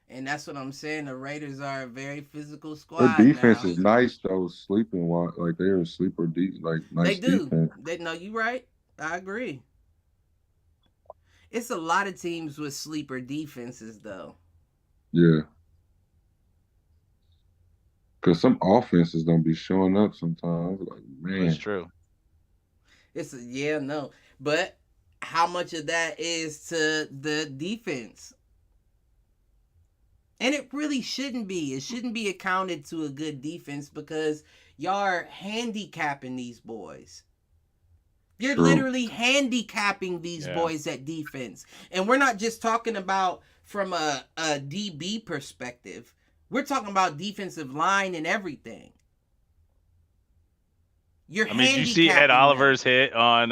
And that's what I'm saying. The Raiders are a very physical squad. Their defense is nice though. Sleeping like they're a sleeper nice. They do. Defense. You're right. I agree. It's a lot of teams with sleeper defenses though. Yeah. Because some offenses don't be showing up sometimes. Like, man. That's true. But how much of that is to the defense? And it really shouldn't be. It shouldn't be accounted to a good defense because y'all are handicapping these boys. You're literally handicapping these boys at defense. And we're not just talking about from a DB perspective. We're talking about defensive line and everything. Did you see Ed Oliver's hit on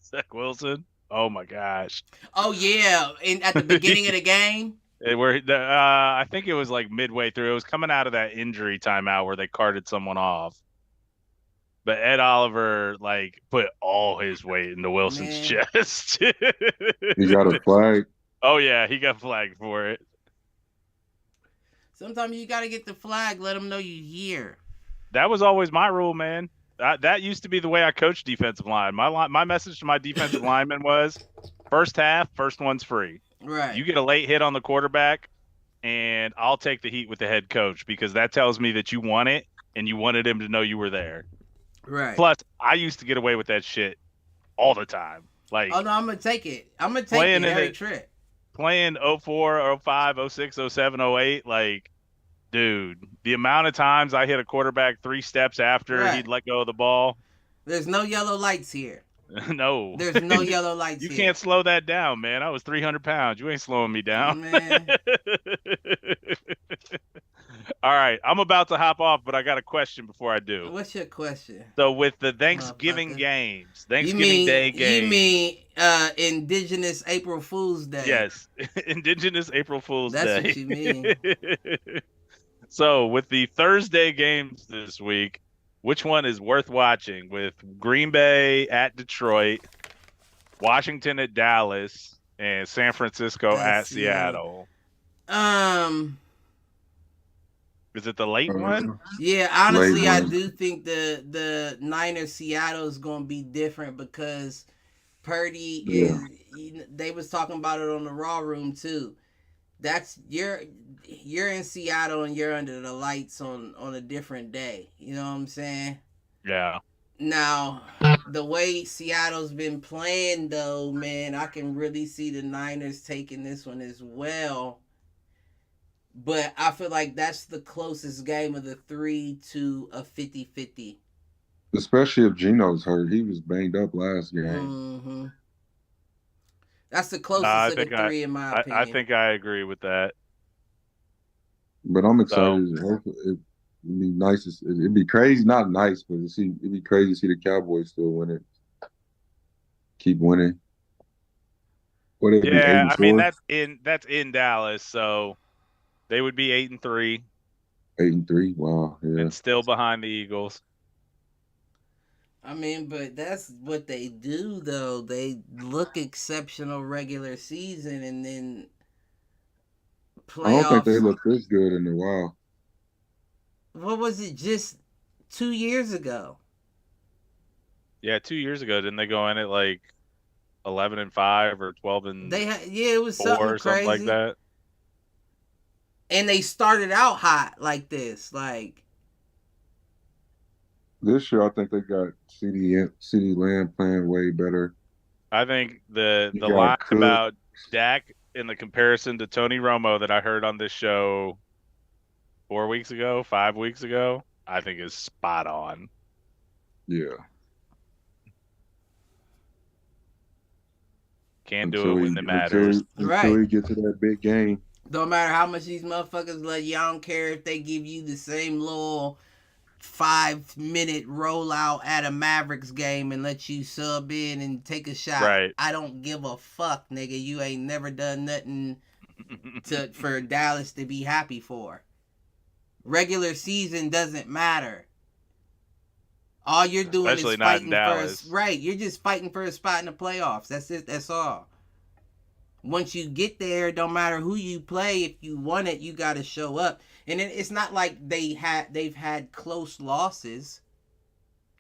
Zach Wilson? Oh my gosh. Oh yeah, at the beginning of the game. I think it was like midway through. It was coming out of that injury timeout where they carted someone off. But Ed Oliver put all his weight into Wilson's chest. He got a flag. Oh yeah, he got flagged for it. Sometimes you got to get the flag. Let them know you're here. That was always my rule, man. That used to be the way I coached defensive line. My message to my defensive lineman was, first half, first one's free. Right. You get a late hit on the quarterback, and I'll take the heat with the head coach because that tells me that you want it and you wanted him to know you were there. Right. Plus, I used to get away with that shit all the time. Oh no, I'm gonna take it. I'm gonna take it every trip. Playing 04, 05, 06, 07, 08, dude, the amount of times I hit a quarterback 3 steps after he'd let go of the ball. There's no yellow lights here. No. There's no yellow lights here. You can't slow that down, man. I was 300 pounds. You ain't slowing me down. Man. All right. I'm about to hop off, but I got a question before I do. What's your question? So with the Thanksgiving games, Thanksgiving Day games. You mean Indigenous April Fool's Day? Yes. Indigenous April Fool's Day. That's what you mean. So, with the Thursday games this week, which one is worth watching? With Green Bay at Detroit, Washington at Dallas, and San Francisco at Seattle. Is it the late one? Yeah, honestly, Late I one. do think the Niners Seattle is going to be different because Purdy Yeah. is. They was talking about it on the Raw Room too. That's you're in Seattle and you're under the lights on a different day. You know what I'm saying? Yeah. Now, the way Seattle's been playing though, man, I can really see the Niners taking this one as well. But I feel like that's the closest game of the three to a 50-50. Especially if Geno's hurt. He was banged up last game. Mm-hmm. That's the I closest of the think three, in my opinion. I think I agree with that. But I'm excited. It'd be nice. It'd be crazy, not nice, but it'd be crazy to see the Cowboys still win it. Keep winning. What it'd be 8 Yeah, and I mean 4? that's in Dallas, so they would be 8-3 8 and 3. Wow. Yeah. and still behind the Eagles. I mean, but that's what they do, though. They look exceptional regular season, and then playoffs. I don't think they look this good in a while. What was it? Just 2 years ago. Yeah, 2 years ago, didn't they go in at like 11-5 or 12-4 It was something or something like crazy. that? And they started out hot like this, like. This year, I think they got CeeDee Lamb playing way better. I think the You got line Cook. about Dak in the comparison to Tony Romo that I heard on this show 5 weeks ago, I think is spot on. Yeah. Can't do it when it matters. Until he get to that big game. Don't matter how much these motherfuckers love you, I don't care if they give you the same little 5-minute rollout at a Mavericks game and let you sub in and take a shot. Right. I don't give a fuck, nigga. You ain't never done nothing for Dallas to be happy for. Regular season doesn't matter. All you're doing Especially is not in fighting Dallas. right. You're just fighting for a spot in the playoffs. That's it. That's all. Once you get there, it don't matter who you play. If you want it, you got to show up. And it's not like they've had close losses.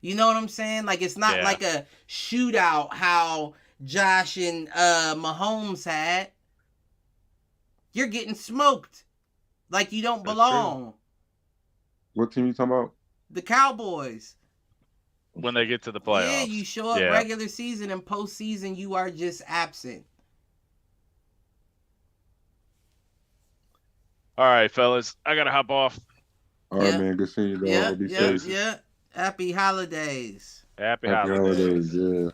You know what I'm saying? Like, it's not like a shootout how Josh and Mahomes had. You're getting smoked. Like you don't belong. What team you talking about? The Cowboys. When they get to the playoffs. Yeah, you show up regular season and postseason, you are just absent. All right, fellas. I got to hop off. All right, man. Good seeing you, dog. Be safe. Yeah. Happy holidays. Happy holidays. Yeah.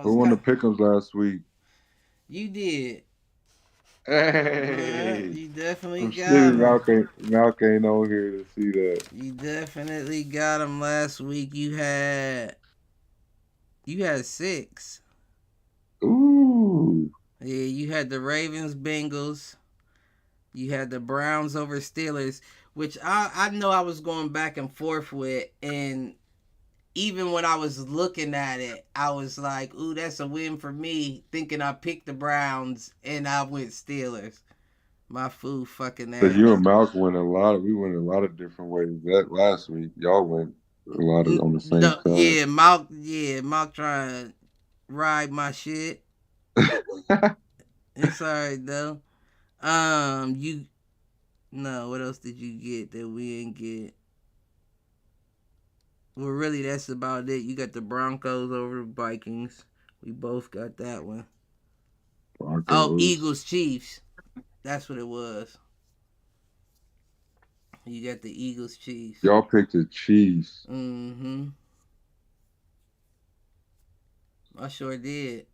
Who won the pick'ems last week? You did. Hey. You definitely got him. Malk ain't on here to see that. You definitely got him last week. You had 6. Ooh. Yeah, you had the Ravens, Bengals. You had the Browns over Steelers, which I know I was going back and forth with. And even when I was looking at it, I was like, ooh, that's a win for me, thinking I picked the Browns and I went Steelers. My fool fucking ass. So you and Malk went we went a lot of different ways that last week. Y'all went a lot of on the same side. Yeah, Malk trying to ride my shit. It's alright though. What else did you get that we didn't get? Well, really, that's about it. You got the Broncos over the Vikings. We both got that one. Broncos. Oh, Eagles, Chiefs. That's what it was. You got the Eagles, Chiefs. Y'all picked the Chiefs. Mm-hmm. I sure did.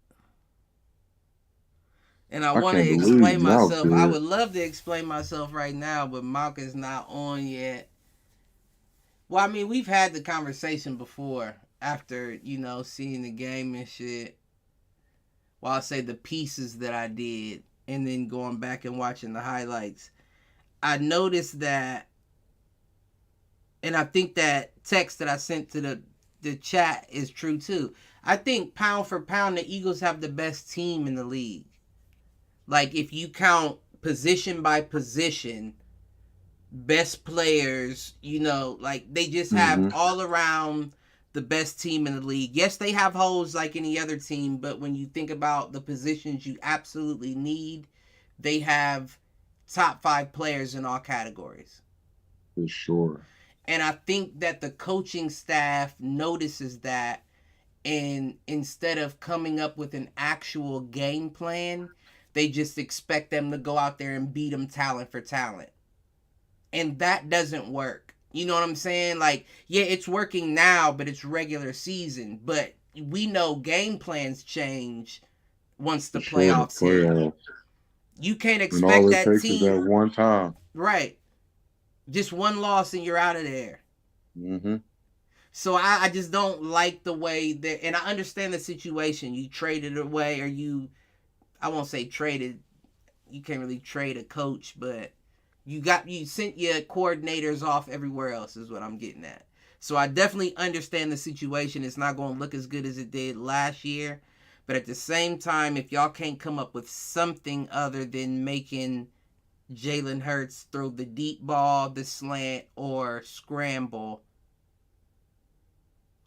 And I want to explain myself. I would love to explain myself right now, but Malk is not on yet. Well, I mean, we've had the conversation before after, seeing the game and shit. Well, I'll say the pieces that I did. and then going back and watching the highlights, I noticed that, and I think that text that I sent to the chat is true too. I think pound for pound, the Eagles have the best team in the league. Like, if you count position by position, best players, like, they just have all around the best team in the league. Yes, they have holes like any other team, but when you think about the positions you absolutely need, they have top 5 players in all categories. For sure. And I think that the coaching staff notices that, and instead of coming up with an actual game plan, they just expect them to go out there and beat them talent for talent. And that doesn't work. You know what I'm saying? Like, yeah, it's working now, but it's regular season. But we know game plans change once the playoffs hit. You can't expect that team. And all it takes is that one time. Right. Just one loss and you're out of there. Mm-hmm. So I just don't like the way that, and I understand the situation. You traded away, or I won't say traded. You can't really trade a coach, but you sent your coordinators off everywhere else is what I'm getting at. So I definitely understand the situation. It's not going to look as good as it did last year. But at the same time, if y'all can't come up with something other than making Jalen Hurts throw the deep ball, the slant, or scramble,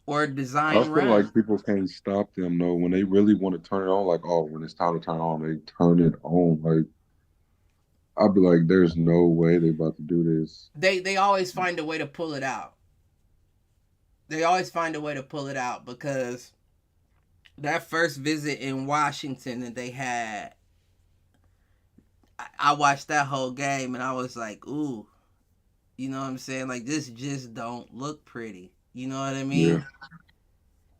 or design I feel run. like people can't stop them, though. When they really want to turn it on, like, oh, when it's time to turn it on, they turn it on. Like, I'd be like, there's no way they're about to do this. They always find a way to pull it out. Because that first visit in Washington that they had, I watched that whole game and I was like, ooh, you know what I'm saying? Like, this just don't look pretty. You know what I mean? Yeah.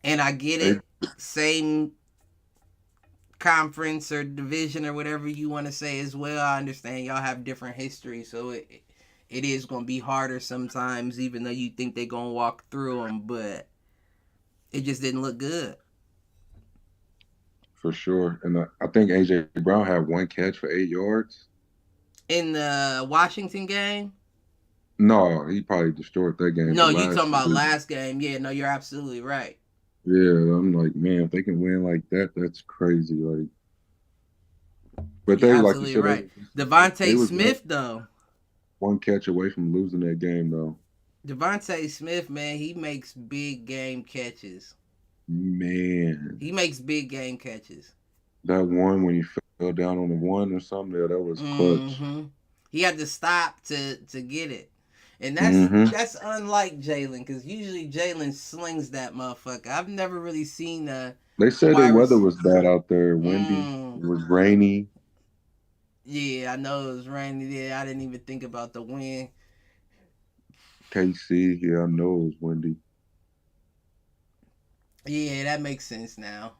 And I get it. Same conference or division or whatever you want to say as well. I understand y'all have different history, so it is going to be harder sometimes, even though you think they're going to walk through them, but it just didn't look good. For sure. And I think A.J. Brown had 1 catch for 8 yards. In the Washington game? No, he probably destroyed that game. No, you talking about last game. Yeah, no, you're absolutely right. Yeah, I'm like, man, if they can win like that, that's crazy. Like, but you're they absolutely right. Devontae Smith, though. 1 catch away from losing that game, though. Devontae Smith, man, he makes big game catches. Man. He makes big game catches. That one when he fell down on the one or something, that was clutch. Mm-hmm. He had to stop to get it. And that's unlike Jalen, because usually Jalen slings that motherfucker. I've never really seen a... They said the weather was bad out there, windy. It was rainy. Yeah, I know it was rainy. Yeah, I didn't even think about the wind. KC, yeah, I know it was windy. Yeah, that makes sense now.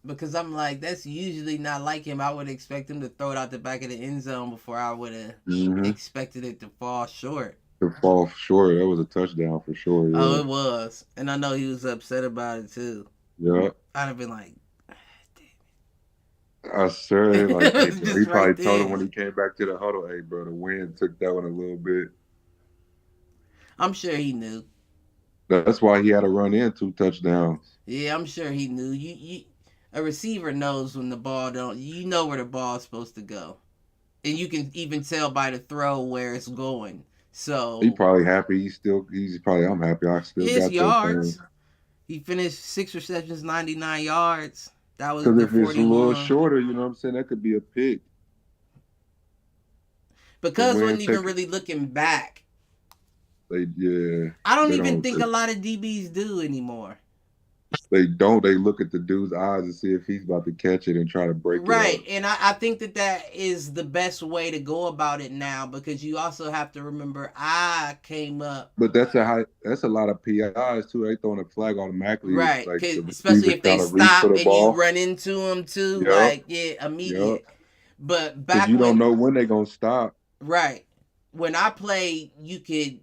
Because I'm like, that's usually not like him. I would expect him to throw it out the back of the end zone before I would have expected it to fall short. To fall short, that was a touchdown for sure. Yeah. Oh, it was. And I know he was upset about it too. Yeah. I'd have been like, I swear, like, he probably told him when he came back to the huddle, hey, bro, the wind took that one a little bit. I'm sure he knew. That's why he had to run in 2 touchdowns. Yeah, I'm sure he knew. A receiver knows when the ball you know where the ball is supposed to go. And you can even tell by the throw where it's going. So he probably happy. He's probably, I'm happy I still got his yards. He finished 6 receptions, 99 yards. That was because if it's a little shorter, you know what I'm saying, that could be a pick. Because wasn't even really looking back. I don't even think a lot of DBs do anymore. They don't. They look at the dude's eyes and see if he's about to catch it and try to break it. Right, and I think that is the best way to go about it now, because you also have to remember I came up. But that's a lot of PIs too. They throwing a flag automatically. Right, like especially if they stop and you run into them too. Yep. Like, yeah, immediate. Yep. But back you don't know when they're going to stop. Right. When I played, you could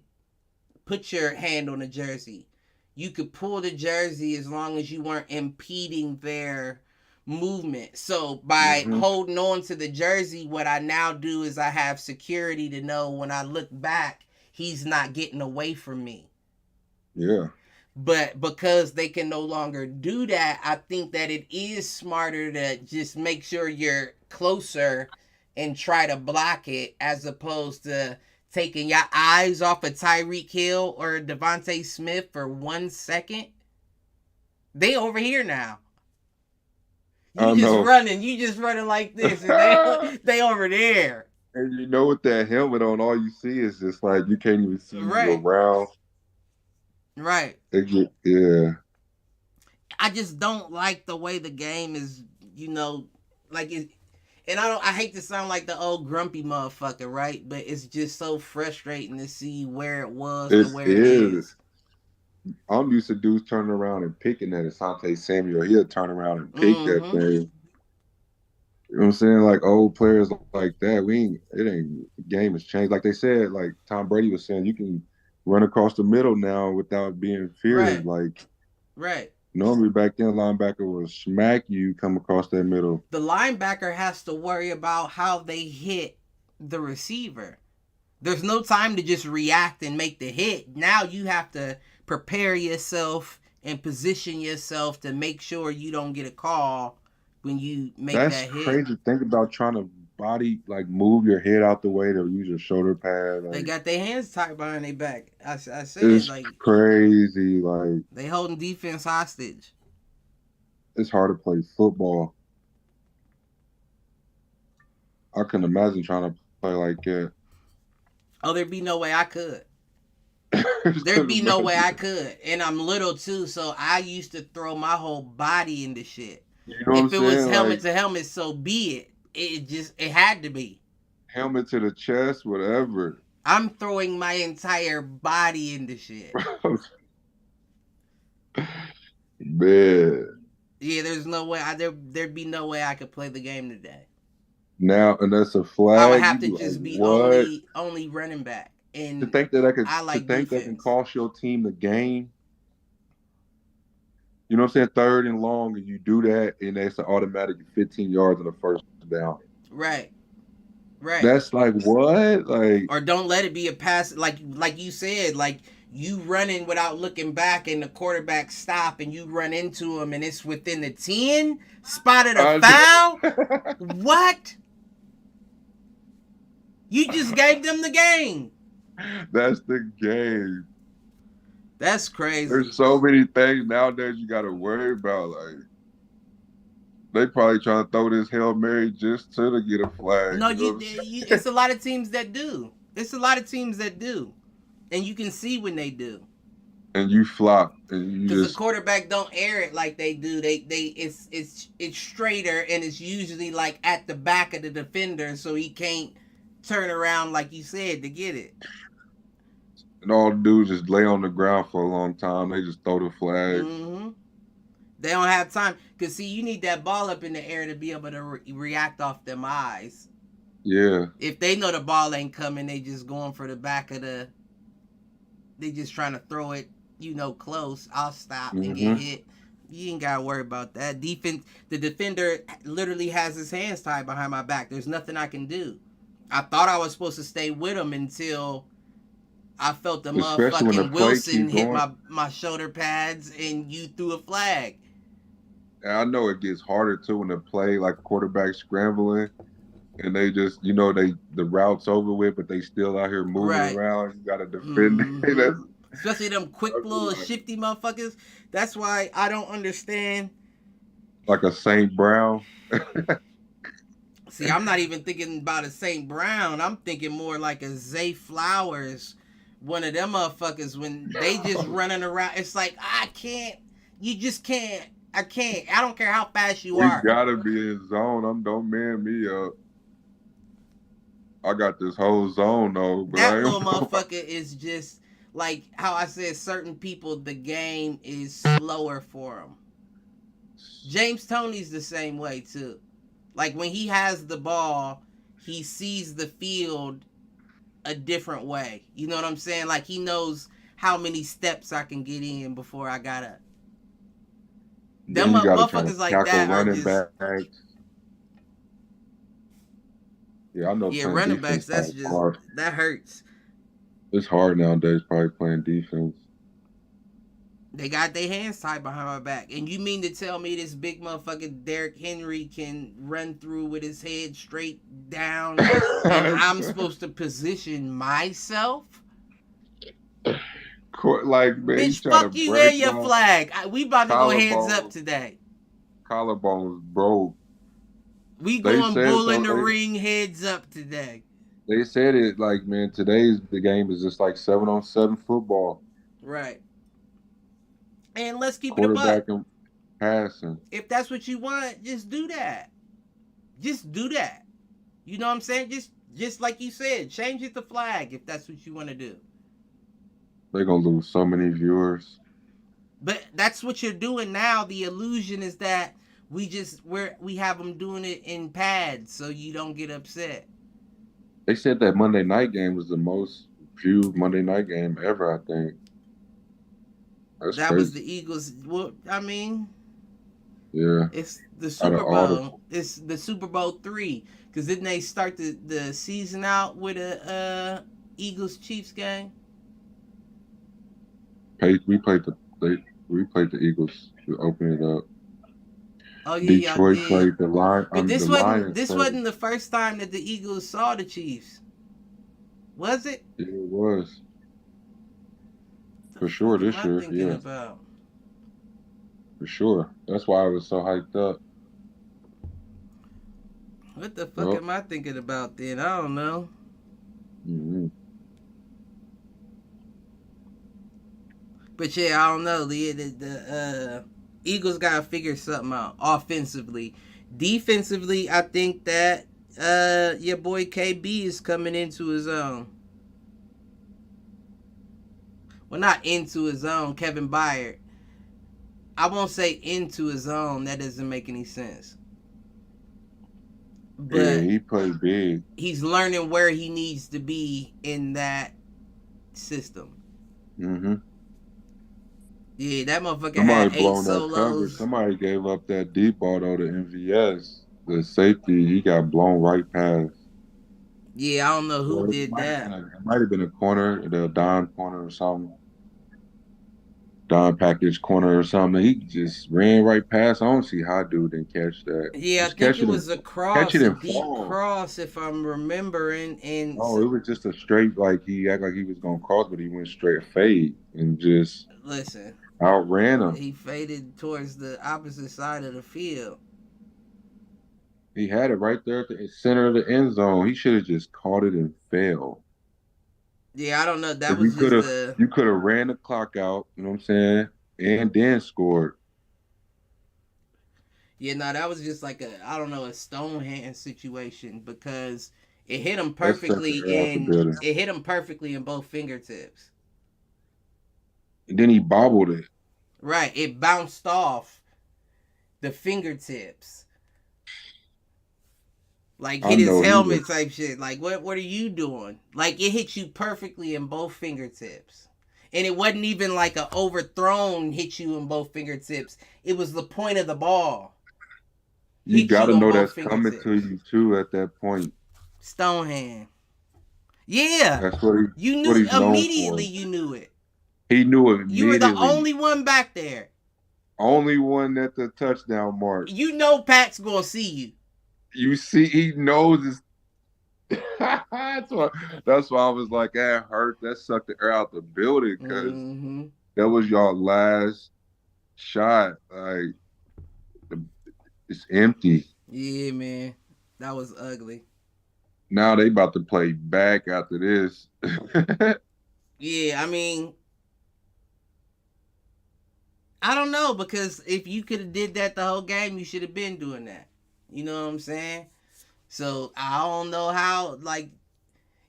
put your hand on a jersey. You could pull the jersey as long as you weren't impeding their movement. So by holding on to the jersey, what I now do is I have security to know when I look back, he's not getting away from me. Yeah. But because they can no longer do that, I think that it is smarter to just make sure you're closer and try to block it, as opposed to taking your eyes off of Tyreek Hill or Devontae Smith for 1 second. They over here now. You just running like this, and they over there. And you know, with that helmet on, all you see is just like you can't even see around. Right. Yeah. I just don't like the way the game is, like it. And I hate to sound like the old grumpy motherfucker, right? But it's just so frustrating to see where it was to where it is. I'm used to dudes turning around and picking at Asante Samuel. He'll turn around and pick that thing. You know what I'm saying? Like old players like that, the game has changed. Like they said, like Tom Brady was saying, you can run across the middle now without being feared. Right. Normally back then, linebacker will smack you come across that middle. The linebacker has to worry about how they hit the receiver. There's no time to just react and make the hit. Now you have to prepare yourself and position yourself to make sure you don't get a call when you make that hit. That's crazy to think about, trying to move your head out the way to use your shoulder pad. They got their hands tied behind their back. I said it's crazy. They holding defense hostage. It's hard to play football. I couldn't imagine trying to play like that. Oh, there'd be no way I could. There'd be no way I could. And I'm little too, so I used to throw my whole body into shit. You know if it was helmet to helmet, so be it. It had to be. Helmet to the chest, whatever. I'm throwing my entire body into shit. Man. Yeah, there's no way. There'd be no way I could play the game today. Now, and that's a flag. I would have to just be only running back. And to think that that can cost your team the game. You know what I'm saying? 3rd and long, and you do that, and it's an automatic 15 yards on the first down. Right. That's like what? Or don't let it be a pass. Like you said, like you running without looking back, and the quarterback stop, and you run into him, and it's within the 10. Spotted a foul. What? You just gave them the game. That's the game. That's crazy. There's so many things nowadays you got to worry about. Like, they probably trying to throw this Hail Mary just to get a flag. No, it's a lot of teams that do. And you can see when they do. And you flop, and you because the quarterback don't air it like they do. It's straighter, and it's usually like at the back of the defender, so he can't turn around like you said to get it. And all the dudes just lay on the ground for a long time. They just throw the flag. Mm-hmm. They don't have time. Because, see, you need that ball up in the air to be able to react off them eyes. Yeah. If they know the ball ain't coming, they just going for the back of the... They just trying to throw it, close. I'll stop and get hit. You ain't got to worry about that. The defender literally has his hands tied behind my back. There's nothing I can do. I thought I was supposed to stay with him until... I felt the motherfucking Wilson hit my shoulder pads, and you threw a flag. And I know it gets harder too when they play like quarterback scrambling, and they just the route's over with, but they still out here moving around. You gotta defend. Especially them quick little shifty motherfuckers. That's why I don't understand. Like a St. Brown. See, I'm not even thinking about a St. Brown. I'm thinking more like a Zay Flowers. One of them motherfuckers, when they just running around, it's like, I can't. You just can't. I can't. I don't care how fast you are. You gotta be in zone. Don't man me up. I got this whole zone though. But that little motherfucker is just like how I said. Certain people, the game is slower for them. James Toney's the same way too. Like when he has the ball, he sees the field a different way. You know what I'm saying? Like, he knows how many steps I can get in before I gotta Then you got to try to motherfuckers like tackle that are running just backs. Yeah, I know yeah, playing running defense backs. That's is just hard. that hurts. It's hard nowadays, probably playing defense. They got their hands tied behind my back. And you mean to tell me this big motherfucking Derrick Henry can run through with his head straight down and I'm supposed to position myself? Like, man, you Bitch, try to fuck you and break your my flag. We about to go hands up collarbone. today. Collarbones broke. We They going said bull in though, the ring heads up today. they said it like, man, the game is just like 7-on-7 football. Right. And let's keep it a buck. Quarterback and passing. If that's what you want, just do that. Just do that. You know what I'm saying? Just like you said, change it to flag if that's what you want to do. They're gonna lose so many viewers. But that's what you're doing now. The illusion is that we have them doing it in pads so you don't get upset. They said that Monday night game was the most viewed Monday night game ever, I think. That's That crazy. was the Eagles. Well, I mean, yeah. it's the Out Super of all Bowl. It's the Super Bowl 3. Because didn't they start the season out with a Eagles Chiefs game? We played the Eagles to open it up. Oh yeah, Detroit y'all did. played the Lions. But this Lions wasn't the first time that the Eagles saw the Chiefs, was it? Yeah, it was. For sure this year, yeah. About? For sure. That's why I was so hyped up. What the fuck am I thinking about then? I don't know. Mm-hmm. But yeah, I don't know. The Eagles gotta figure something out offensively. Defensively, I think that your boy KB is coming into his own. Well, not into his own, Kevin Byard. I won't say into his own. That doesn't make any sense. But yeah, he played big. He's learning where he needs to be in that system. Mm-hmm. Yeah, that motherfucker Somebody had 8 blown solos. that coverage. Somebody gave up that deep ball though to MVS. The safety, he got blown right past. Yeah, I don't know who did that. It might have been a corner, the Don corner or something. Don package corner or something. He just ran right past. I don't see how dude didn't catch that. Yeah, just I think it was a cross, a deep cross, if I'm remembering. And oh, it was just a straight, like he acted like he was gonna cross, but he went straight fade and just outran him. He faded towards the opposite side of the field. He had it right there at the center of the end zone. He should have just caught it and fell. Yeah, I don't know. That was you could have ran the clock out, you know what I'm saying, and then scored. Yeah, no, that was just like a stone hand situation because it hit him perfectly in both fingertips. And then he bobbled it. Right, it bounced off the fingertips. Like hit his helmet type shit. Like what are you doing? Like it hit you perfectly in both fingertips. And it wasn't even like a overthrown hit you in both fingertips. It was the point of the ball. You gotta know that's coming to you too at that point. Stonehand. Yeah. That's what you knew immediately. You knew it. He knew it immediately. You were the only one back there. Only one at the touchdown mark. You know Pat's gonna see you. You see, he knows this. that's why I was like, that hurt. That sucked the air out the building because that was your last shot. Like, it's empty. Yeah, man. That was ugly. Now they about to play back after this. Yeah, I mean, I don't know, because if you could have did that the whole game, you should have been doing that. You know what I'm saying? So I don't know how, like,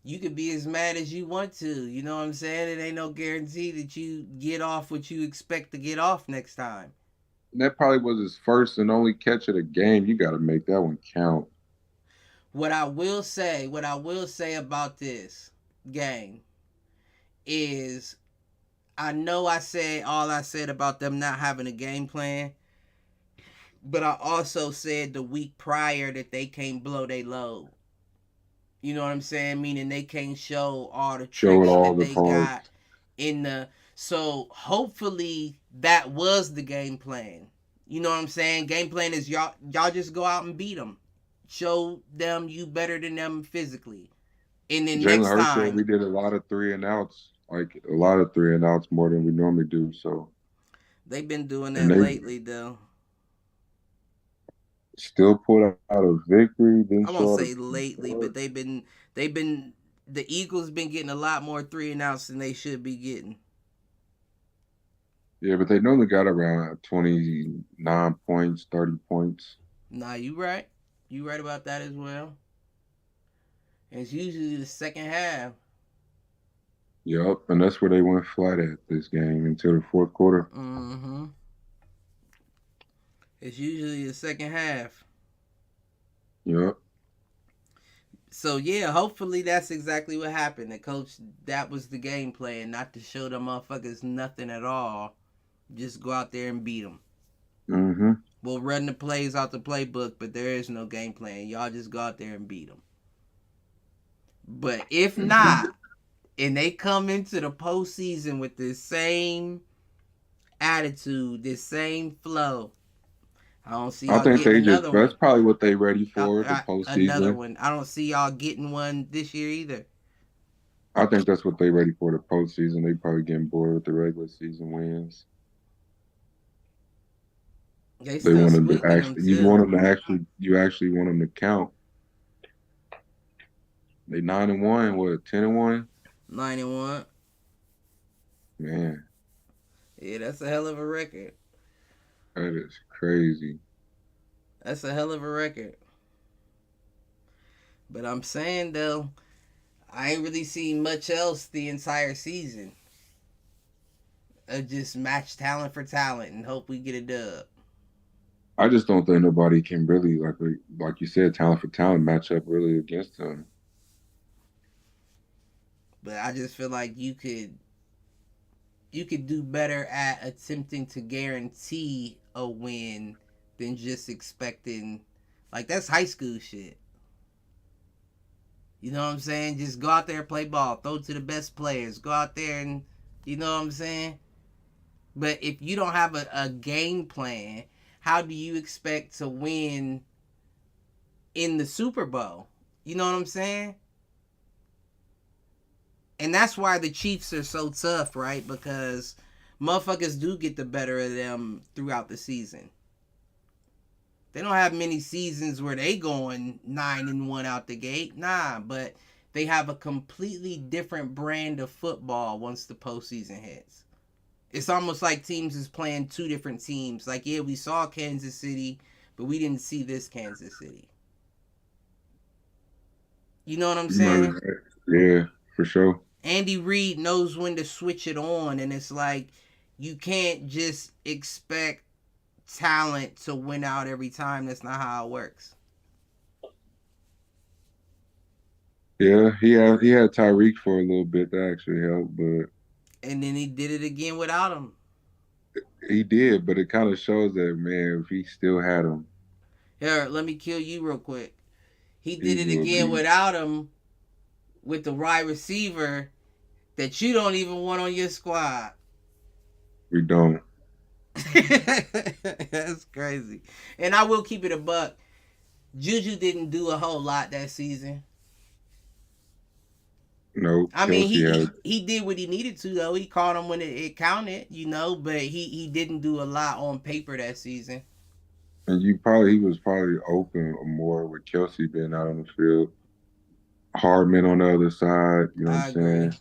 you could be as mad as you want to. You know what I'm saying? It ain't no guarantee that you get off what you expect to get off next time. And that probably was his first and only catch of the game. You got to make that one count. What I will say about this game is, I know I said all I said about them not having a game plan, But I also said the week prior that they can't blow their load. You know what I'm saying? Meaning they can't show all the Showed tricks all that the they got parts. in the. So hopefully that was the game plan. You know what I'm saying? Game plan is y'all just go out and beat them, show them you better than them physically, and then Jalen next Hurts said we time did a lot of 3-and-outs, like a lot of 3-and-outs more than we normally do. So, they've been doing and that they lately though. still pulled out a victory. Didn't I won't show out say lately, but they've been the Eagles been getting a lot more 3-and-outs than they should be getting. Yeah, but they normally got around 29 points, 30 points. Nah, you right. You right about that as well. And it's usually the second half. Yep, and that's where they went flat at this game until the fourth quarter. Mm-hmm. It's usually the second half. Yep. So yeah, hopefully that's exactly what happened. The coach, that was the game plan, not to show them motherfuckers nothing at all. Just go out there and beat them. Mm-hmm. We'll run the plays out the playbook, but there is no game plan. Y'all just go out there and beat them. But if not, and they come into the postseason with this same attitude, this same flow, I don't see I y'all think getting they just another that's one. probably what they ready for, the Another postseason. one. I don't see y'all getting one this year either. I think that's what they ready for, the postseason. They probably getting bored with the regular season wins. They They still want them to squeaking them actually you too. want them to actually you actually want them to count. They 9-1, what, 10-1? 91. Man, Yeah, that's a hell of a record. that is crazy. That's a hell of a record. But I'm saying though, I ain't really seen much else the entire season. Just match talent for talent and hope we get a dub. I just don't think nobody can really like you said, talent for talent match up really against them. But I just feel like you could do better at attempting to guarantee a win than just expecting, like, that's high school shit. You know what I'm saying? Just go out there, play ball, throw to the best players, go out there and, you know what I'm saying? But if you don't have a game plan, how do you expect to win in the Super Bowl? You know what I'm saying? And that's why the Chiefs are so tough, right? Because motherfuckers do get the better of them throughout the season. They don't have many seasons where they going 9-1 out the gate. Nah, but they have a completely different brand of football once the postseason hits. It's almost like teams is playing two different teams. Like, yeah, we saw Kansas City, but we didn't see this Kansas City. You know what I'm saying? Yeah, for sure. Andy Reid knows when to switch it on, and it's like you can't just expect talent to win out every time. That's not how it works. Yeah, he had Tyreek for a little bit. That actually helped, but And then he did it again without him. he did. But it kind of shows that, man, if he still had him, Here, let me kill you real quick. He he did it would again be. without him with the wide receiver that you don't even want on your squad. We don't. That's crazy. And I will keep it a buck. Juju didn't do a whole lot that season. No, I mean, Kelsey had. he did what he needed to though. He caught him when it counted, you know. But he didn't do a lot on paper that season. And he was probably open more with Kelsey being out on the field. Hardman on the other side, you know what I'm I agree. saying?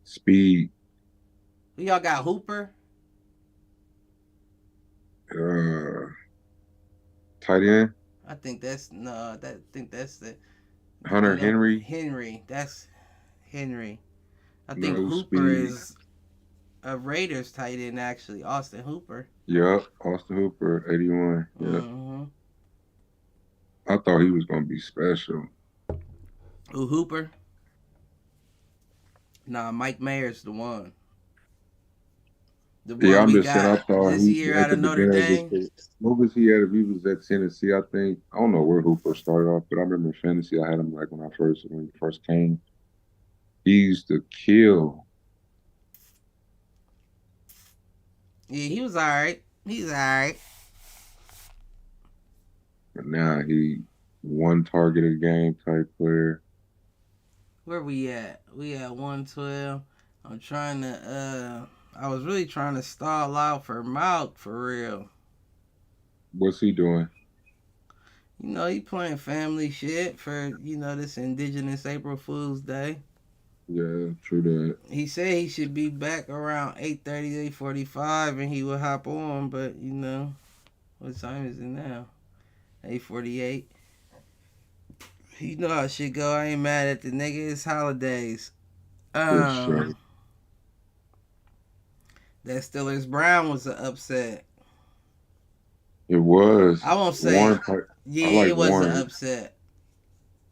Speed. Who y'all got? Hooper. Tight end. I think that's no. I think that's the Hunter Henry. Henry. That's Henry. I think No Hooper speed. is a Raiders tight end actually. Austin Hooper. Yep, Austin Hooper, 81. Yep. Mm-hmm. I thought he was gonna be special. Who, Hooper? Nah, Mike Mayer's the one. The Yeah, one I'm we just saying. I got thought this he year at out the of Notre beginning of Dame. this. What was he at? If he was at Tennessee, I think. I don't know where Hooper started off, but I remember in fantasy, I had him like when he first came. He used to kill, Yeah, he was all right. He's all right. but now he one target a game type player. Where we at? We at 112. I'm trying to I was really trying to stall out for Malk for real. What's he doing? You know, he playing family shit for, this Indigenous April Fool's Day. Yeah, true that. He said he should be back around 8:30, 8:45 and he would hop on, but what time is it now? 8:48. You know how shit go. I ain't mad at the nigga. It's holidays. For sure. That Steelers Brown was an upset. It was. I won't say. Warren. Yeah, I like it was an Warren. upset.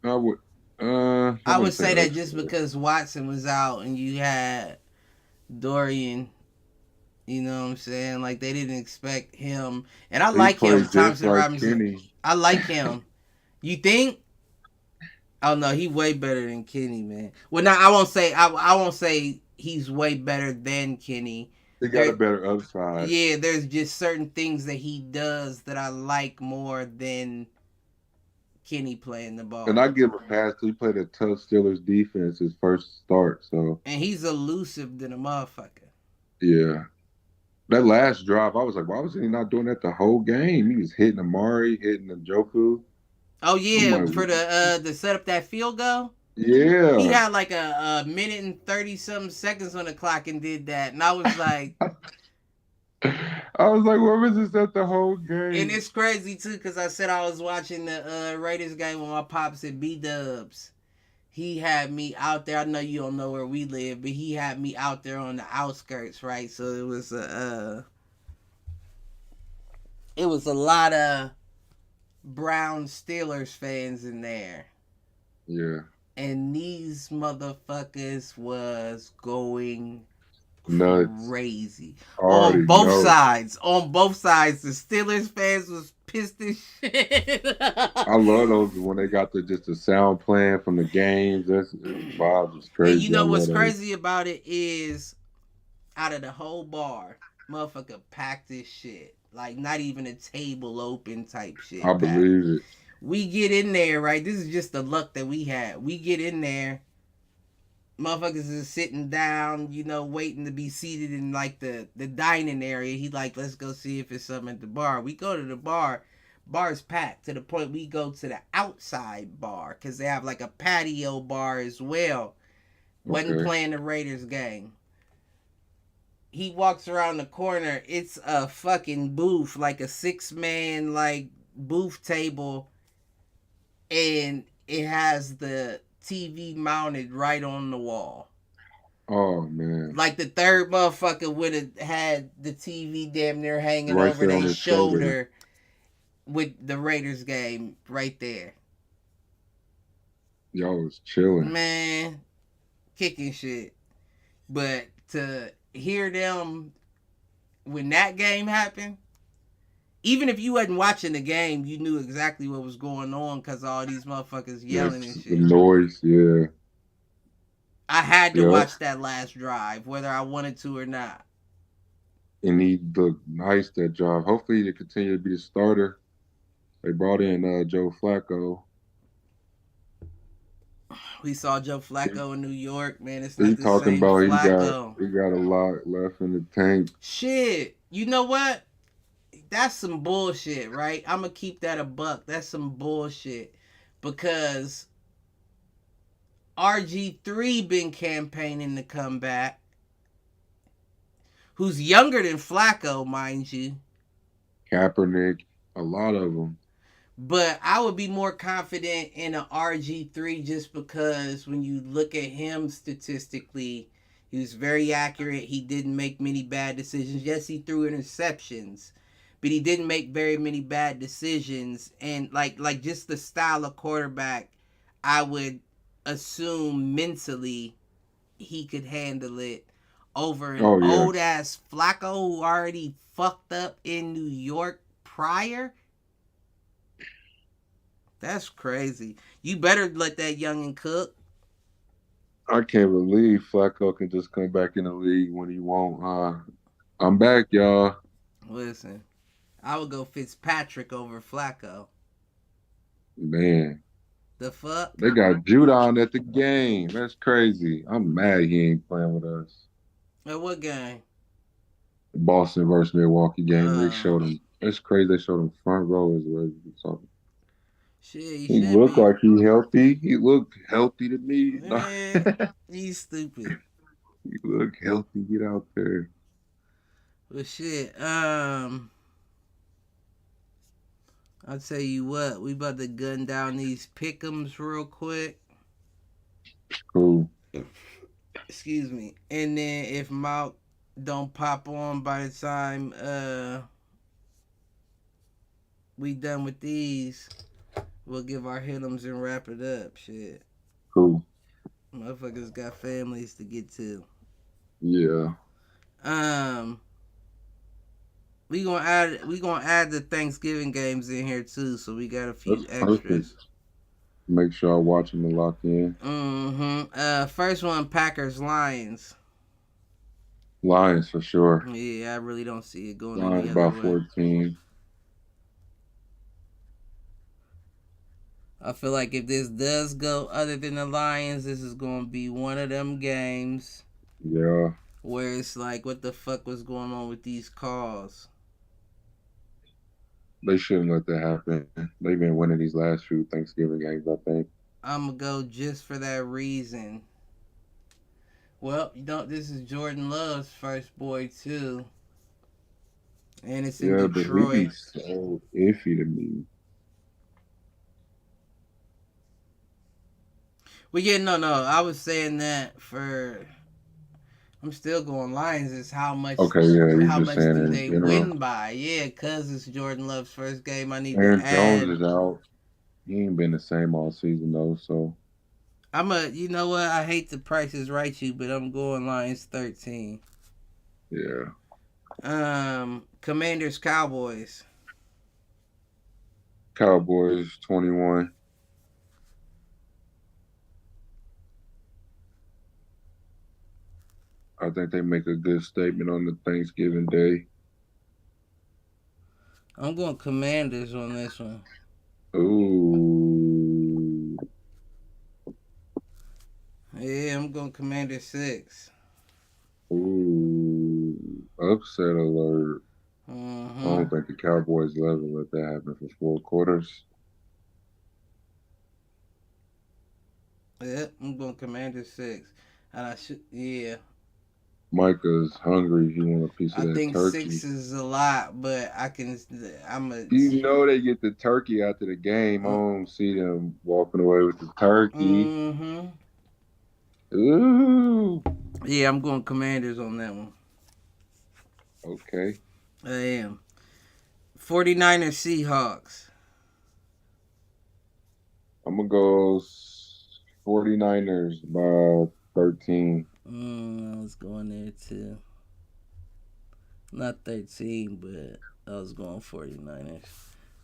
I would. I I would wouldn't say that upset. just because Watson was out and you had Dorian. You know what I'm saying? Like they didn't expect him, and I He like him. plays just Thompson like Robinson. Kenny. I like him. You think? Oh no, he way better than Kenny, man. Well, now I won't say. I won't say he's way better than Kenny. He got a better upside. Yeah, there's just certain things that he does that I like more than Kenny playing the ball. And I give him a pass. He played a tough Steelers defense his first start. So. And he's elusive than a motherfucker. Yeah. That last drive, I was like, why was he not doing that the whole game? He was hitting Amari, hitting Njoku. Oh yeah, like, for the to set up that field goal. Yeah. He had like a minute and 30-something seconds on the clock and did that, and I was like, I was like, where was this at the whole game? And it's crazy too, because I said I was watching the Raiders game with my pops at B-Dubs. He had me out there. I know you don't know where we live, but he had me out there on the outskirts, right? So it was a lot of Brown Steelers fans in there. Yeah. And these motherfuckers was going nuts. Crazy. On both sides. On both sides. The Steelers fans was pissed as shit. I love those when they got the sound playing from the games. That's Bob was crazy. And you know what's crazy about it is out of the whole bar, motherfucker packed this shit. Like not even a table open type shit. I believe it. We get in there, right? This is just the luck that we had. We get in there. Motherfuckers is sitting down, waiting to be seated in like the dining area. He like, let's go see if it's something at the bar. We go to the bar. Bar's packed to the point we go to the outside bar because they have like a patio bar as well. Wasn't playing the Raiders game. He walks around the corner. It's a fucking booth, like a 6-man like booth table. And it has the TV mounted right on the wall. Oh man! Like the third motherfucker would have had the TV damn near hanging right over their shoulder with the Raiders game right there. Y'all was chilling, man, kicking shit. But to hear them when that game happened, even if you wasn't watching the game, you knew exactly what was going on because all these motherfuckers yelling and shit. The noise, yeah. I had to watch that last drive, whether I wanted to or not. And he looked nice that drive. Hopefully he continue to be the starter. They brought in Joe Flacco. We saw Joe Flacco in New York, man. It's not he's the talking same about Flacco. he got a lot left in the tank. Shit. You know what? That's some bullshit, right? I'm going to keep that a buck. That's some bullshit. Because RG3 been campaigning to come back. Who's younger than Flacco, mind you. Kaepernick, a lot of them. But I would be more confident in an RG3 just because when you look at him statistically, he was very accurate. He didn't make many bad decisions. Yes, he threw interceptions, but he didn't make very many bad decisions. And like just the style of quarterback, I would assume mentally he could handle it. over an Oh, yeah. old ass Flacco who already fucked up in New York prior. That's crazy. You better let that youngin' cook. I can't believe Flacco can just come back in the league when he won't. I'm back, y'all. Listen, I would go Fitzpatrick over Flacco. Man, The fuck? they got Judon at the game. That's crazy. I'm mad he ain't playing with us. At what game? Boston versus Milwaukee game. They Uh, showed him. It's crazy. They showed him front row as well. So Shit, he he should looked be. like he healthy. He looked healthy to me. No. He's stupid. He looked healthy. Get out there. But shit, I'll tell you what, we about to gun down these pick'ems real quick. Cool. Excuse me. And then if Malk don't pop on by the time we done with these, we'll give our hit'ems and wrap it up. Shit. Cool. Motherfuckers got families to get to. Yeah. We gonna add the Thanksgiving games in here too, so we got a few That's extras. perfect. Make sure I watch them and lock in. First one, Packers Lions. Lions for sure. Yeah, I really don't see it going Lions any by other way. 14. I feel like if this does go other than the Lions, this is gonna be one of them games Yeah. where it's like, what the fuck was going on with these calls? They shouldn't let that happen. They've been winning these last few Thanksgiving games, I think. I'm gonna go just for that reason. Well, this is Jordan Love's first boy too, and it's in Yeah, but Detroit. he be so iffy to me. Well, yeah, no. I was saying that for. I'm still going Lions. Is how much? Okay, yeah, you're How just much saying do in they general. win by? Yeah, because it's Jordan Love's first game. I need Aaron to add. Jones is out. He ain't been the same all season though, so You know what? I hate the Price is Right you, but I'm going Lions 13. yeah. Commanders Cowboys. Cowboys 21. I think they make a good statement on the Thanksgiving Day. I'm going Commanders on this one. Ooh. Yeah, I'm going Commander 6. Ooh. Upset alert. Mm-hmm. I don't think the Cowboys level let that happen for 4 quarters. Yep, I'm going Commander 6. And yeah. Micah's hungry. He want a piece of I that think turkey. 6 is a lot, but You know they get the turkey after the game. I don't see them walking away with the turkey. Mm-hmm. Ooh. Yeah, I'm going Commanders on that one. Okay. I am. 49ers Seahawks. I'm going to go 49ers by 13. I was going there too. Not 13, but I was going 49ers.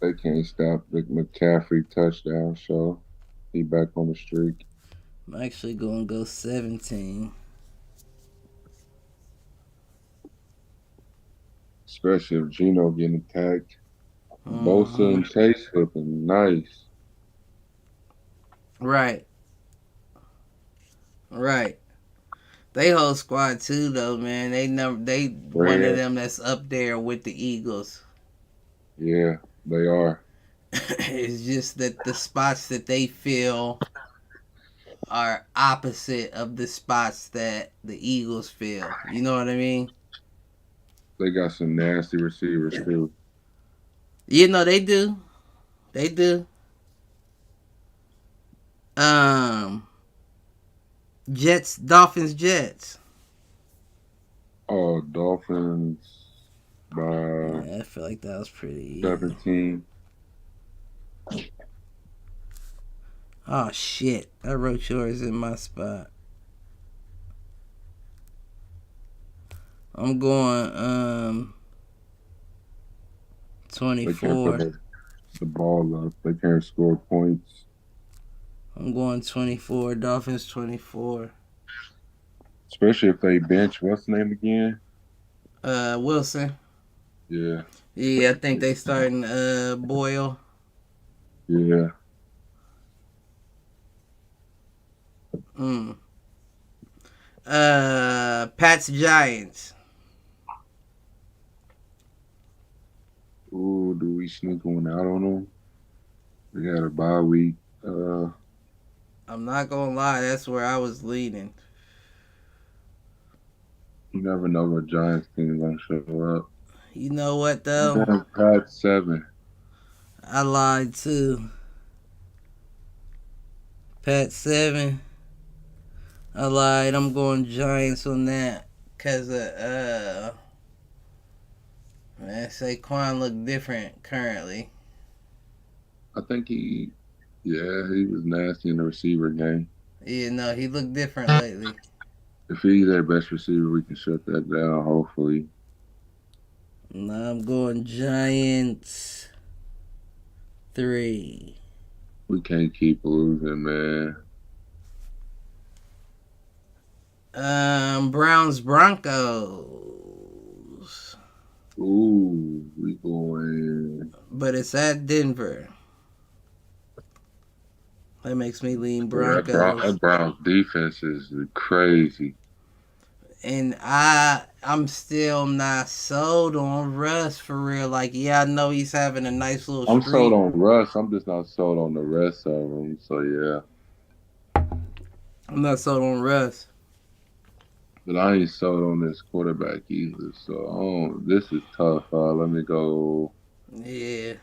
They can't stop the McCaffrey touchdown show. He back on the streak. I'm actually going to go 17. Especially if Geno getting attacked. Bosa and Chase looking nice. Right. They whole squad too, though, man. They one of them that's up there with the Eagles. Yeah, they are. It's just that the spots that they feel are opposite of the spots that the Eagles feel. You know what I mean? They got some nasty receivers too. You know they do. They do. Dolphins, Jets. Oh, Dolphins by Yeah, I feel like that was pretty 17. Oh shit! I wrote yours in my spot. I'm going They can't put 24. the ball up. They can't score points. I'm going 24. Dolphins 24. Especially if they bench, what's the name again? Wilson. Yeah. Yeah, I think they starting Boyle. Yeah. Mm. Pats Giants. Ooh, do we sneak one out on them? We got a bye week. I'm not gonna lie, that's where I was leaning. You never know what Giants team gonna show up. You know what I'm though? going Pat 7. I lied too. Pat 7. I lied. I'm going Giants on that. Cause man, Saquon look different currently. I think he was nasty in the receiver game. Yeah, no, he looked different lately. If he's their best receiver, we can shut that down, hopefully. No, I'm going Giants 3. We can't keep losing, man. Browns Broncos. Ooh, we going. But it's at Denver. That makes me lean Broncos. That Browns defense is crazy. And I'm still not sold on Russ for real. Like, yeah, I know he's having a nice little I'm streak. sold on Russ. I'm just not sold on the rest of them. So yeah. I'm not sold on Russ. But I ain't sold on this quarterback either. So this is tough. Let me go Yeah.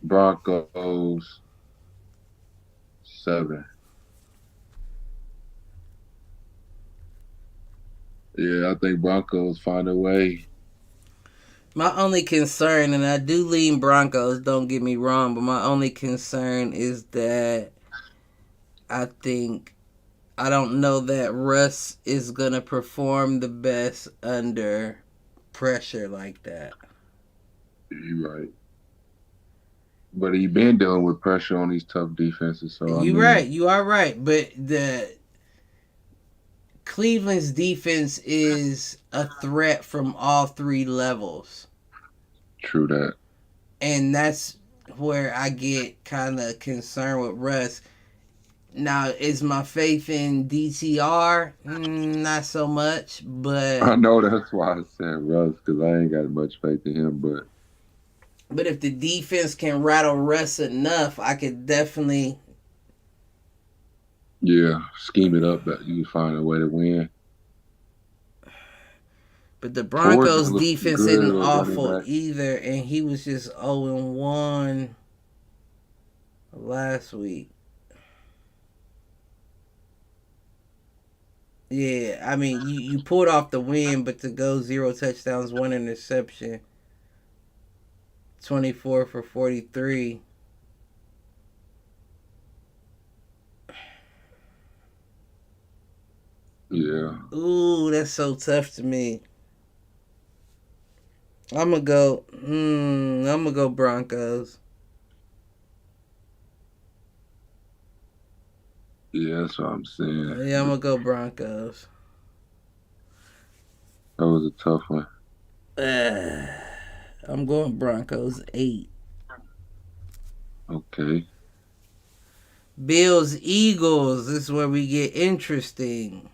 Broncos 7. Yeah, I think Broncos find a way. My only concern, and I do lean Broncos, don't get me wrong, but my only concern is that I don't know that Russ is going to perform the best under pressure like that. You're right. But he been dealing with pressure on these tough defenses. So Right. You are right. But the Cleveland's defense is a threat from all three levels. True that. And that's where I get kind of concerned with Russ. Now, is my faith in DTR? Not so much, but I know that's why I said Russ, because I ain't got much faith in him. But if the defense can rattle Russ enough, I could definitely. Yeah, scheme it up that you can find a way to win. But the Broncos Ford defense good isn't at running awful back. either, and he was just 0-1 last week. Yeah, I mean, you pulled off the win, but to go 0 touchdowns, 1 interception, 24 for 43. Yeah. Ooh, that's so tough to me. I'm gonna go Broncos. Yeah, that's what I'm saying. Yeah, I'm gonna go Broncos. That was a tough one. I'm going Broncos 8. Okay. Bills Eagles. This is where we get interesting.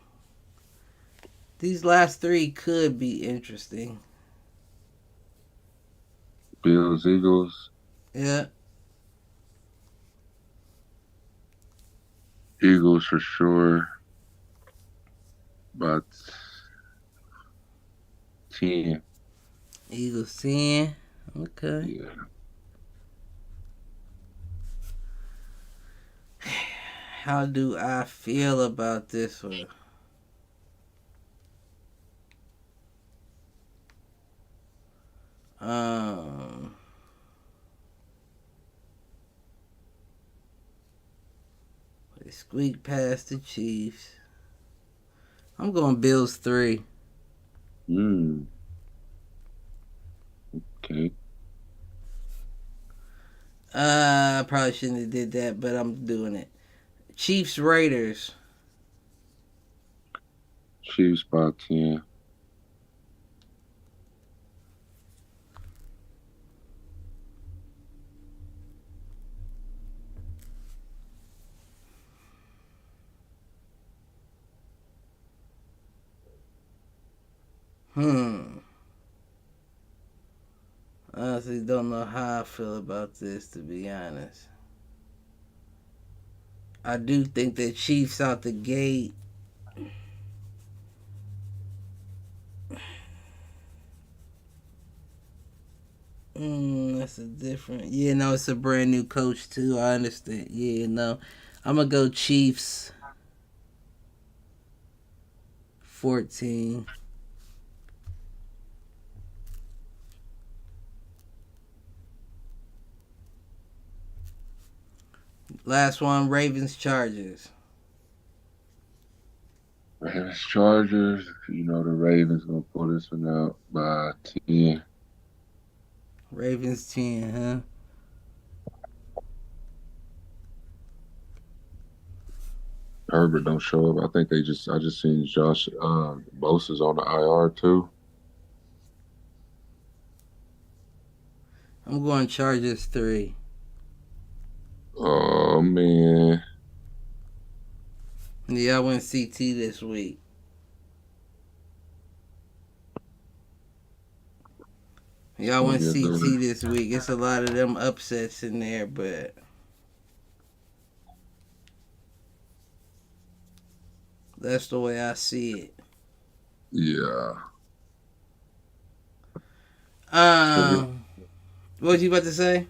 These last 3 could be interesting. Bills, Eagles. Yeah. Eagles for sure. About 10. Eagles 10. Okay. Yeah. How do I feel about this one? They squeaked past the Chiefs. I'm going Bills 3. Okay. I probably shouldn't have did that, but I'm doing it. Chiefs Raiders. Chiefs by 10. I honestly don't know how I feel about this, to be honest. I do think the Chiefs out the gate. That's a different. Yeah, no, it's a brand new coach too. I understand. Yeah, no, I'm gonna go Chiefs 14. Last one, Ravens Chargers. Ravens Chargers. You know the Ravens gonna pull this one out by 10. Ravens 10, huh? Herbert don't show up. I think I just seen Josh Bosa's on the IR too. I'm going Chargers 3. Oh man. Yeah, I went CT this week. Y'all went CT this week. It's a lot of them upsets in there, but that's the way I see it. Yeah. What was you about to say?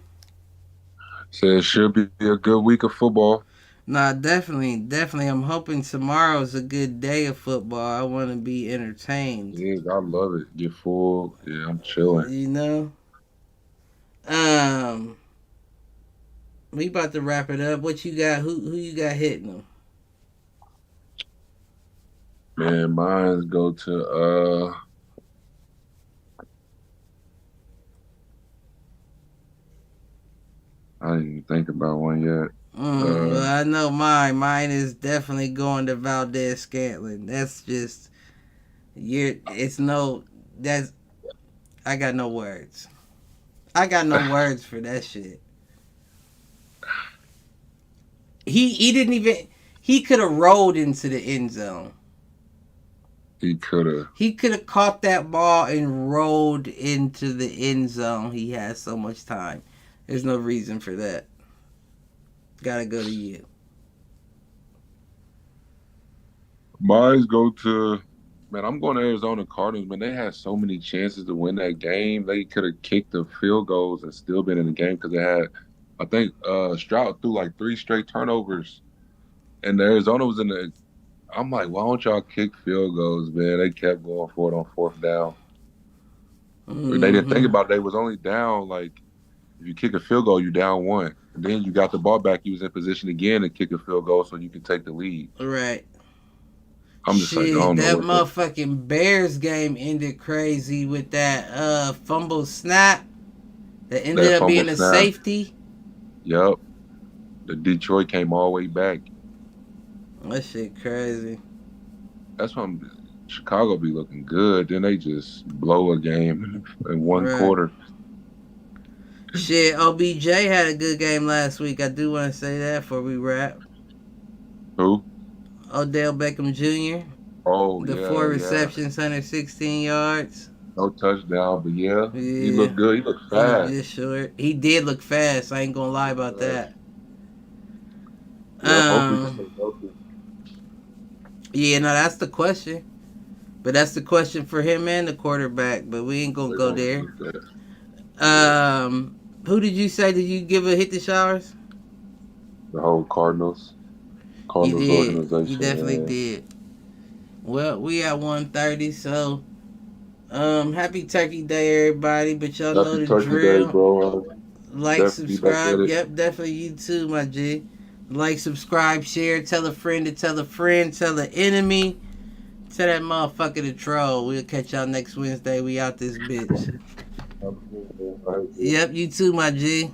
So it should be a good week of football. Nah, definitely. I'm hoping tomorrow's a good day of football. I want to be entertained. Yeah, I love it. Get full. Yeah, I'm chilling. You know? We about to wrap it up. What you got? Who you got hitting them? Man, mines go to I didn't even think about one yet. Well, I know mine. Mine is definitely going to Valdez Scantling. That's just I got no words. I got no words for that shit. He didn't even. He could have rolled into the end zone. He could have. He could have caught that ball and rolled into the end zone. He has so much time. There's no reason for that. Gotta go to you. Mines go to, man, I'm going to Arizona Cardinals. Man, they had so many chances to win that game. They could have kicked the field goals and still been in the game because they had, I think, Stroud threw like 3 straight turnovers. And Arizona was in the, I'm like, why don't y'all kick field goals, man? They kept going for it on 4th down. They didn't think about it. They was only down, like, if you kick a field goal, you down 1. And then you got the ball back. You was in position again to kick a field goal so you can take the lead. Right. I'm just like, I don't know. That motherfucking Bears game ended crazy with that fumble snap that ended up being a safety. Yep. The Detroit came all the way back. That shit crazy. That's why Chicago be looking good. Then they just blow a game in one quarter. Shit, OBJ had a good game last week. I do want to say that before we wrap. Who? Odell Beckham Jr. Oh, the 4 receptions, 116 yards. No touchdown, but yeah, he looked good. He looked fast. Just short. He did look fast. I ain't gonna lie about that. Yeah, no, that's the question. But that's the question for him and the quarterback. But we ain't gonna go there. Who did you say? Did you give a hit the showers? The whole Cardinals organization. You definitely did. Well, we at 1:30, so happy Turkey Day, everybody. But y'all know the drill. Day, bro. Like, subscribe. Yep, definitely you too, my G. Like, subscribe, share, tell a friend to tell a friend, tell an enemy Tell that motherfucker to troll. We'll catch y'all next Wednesday. We out this bitch. Yep, you too, my G.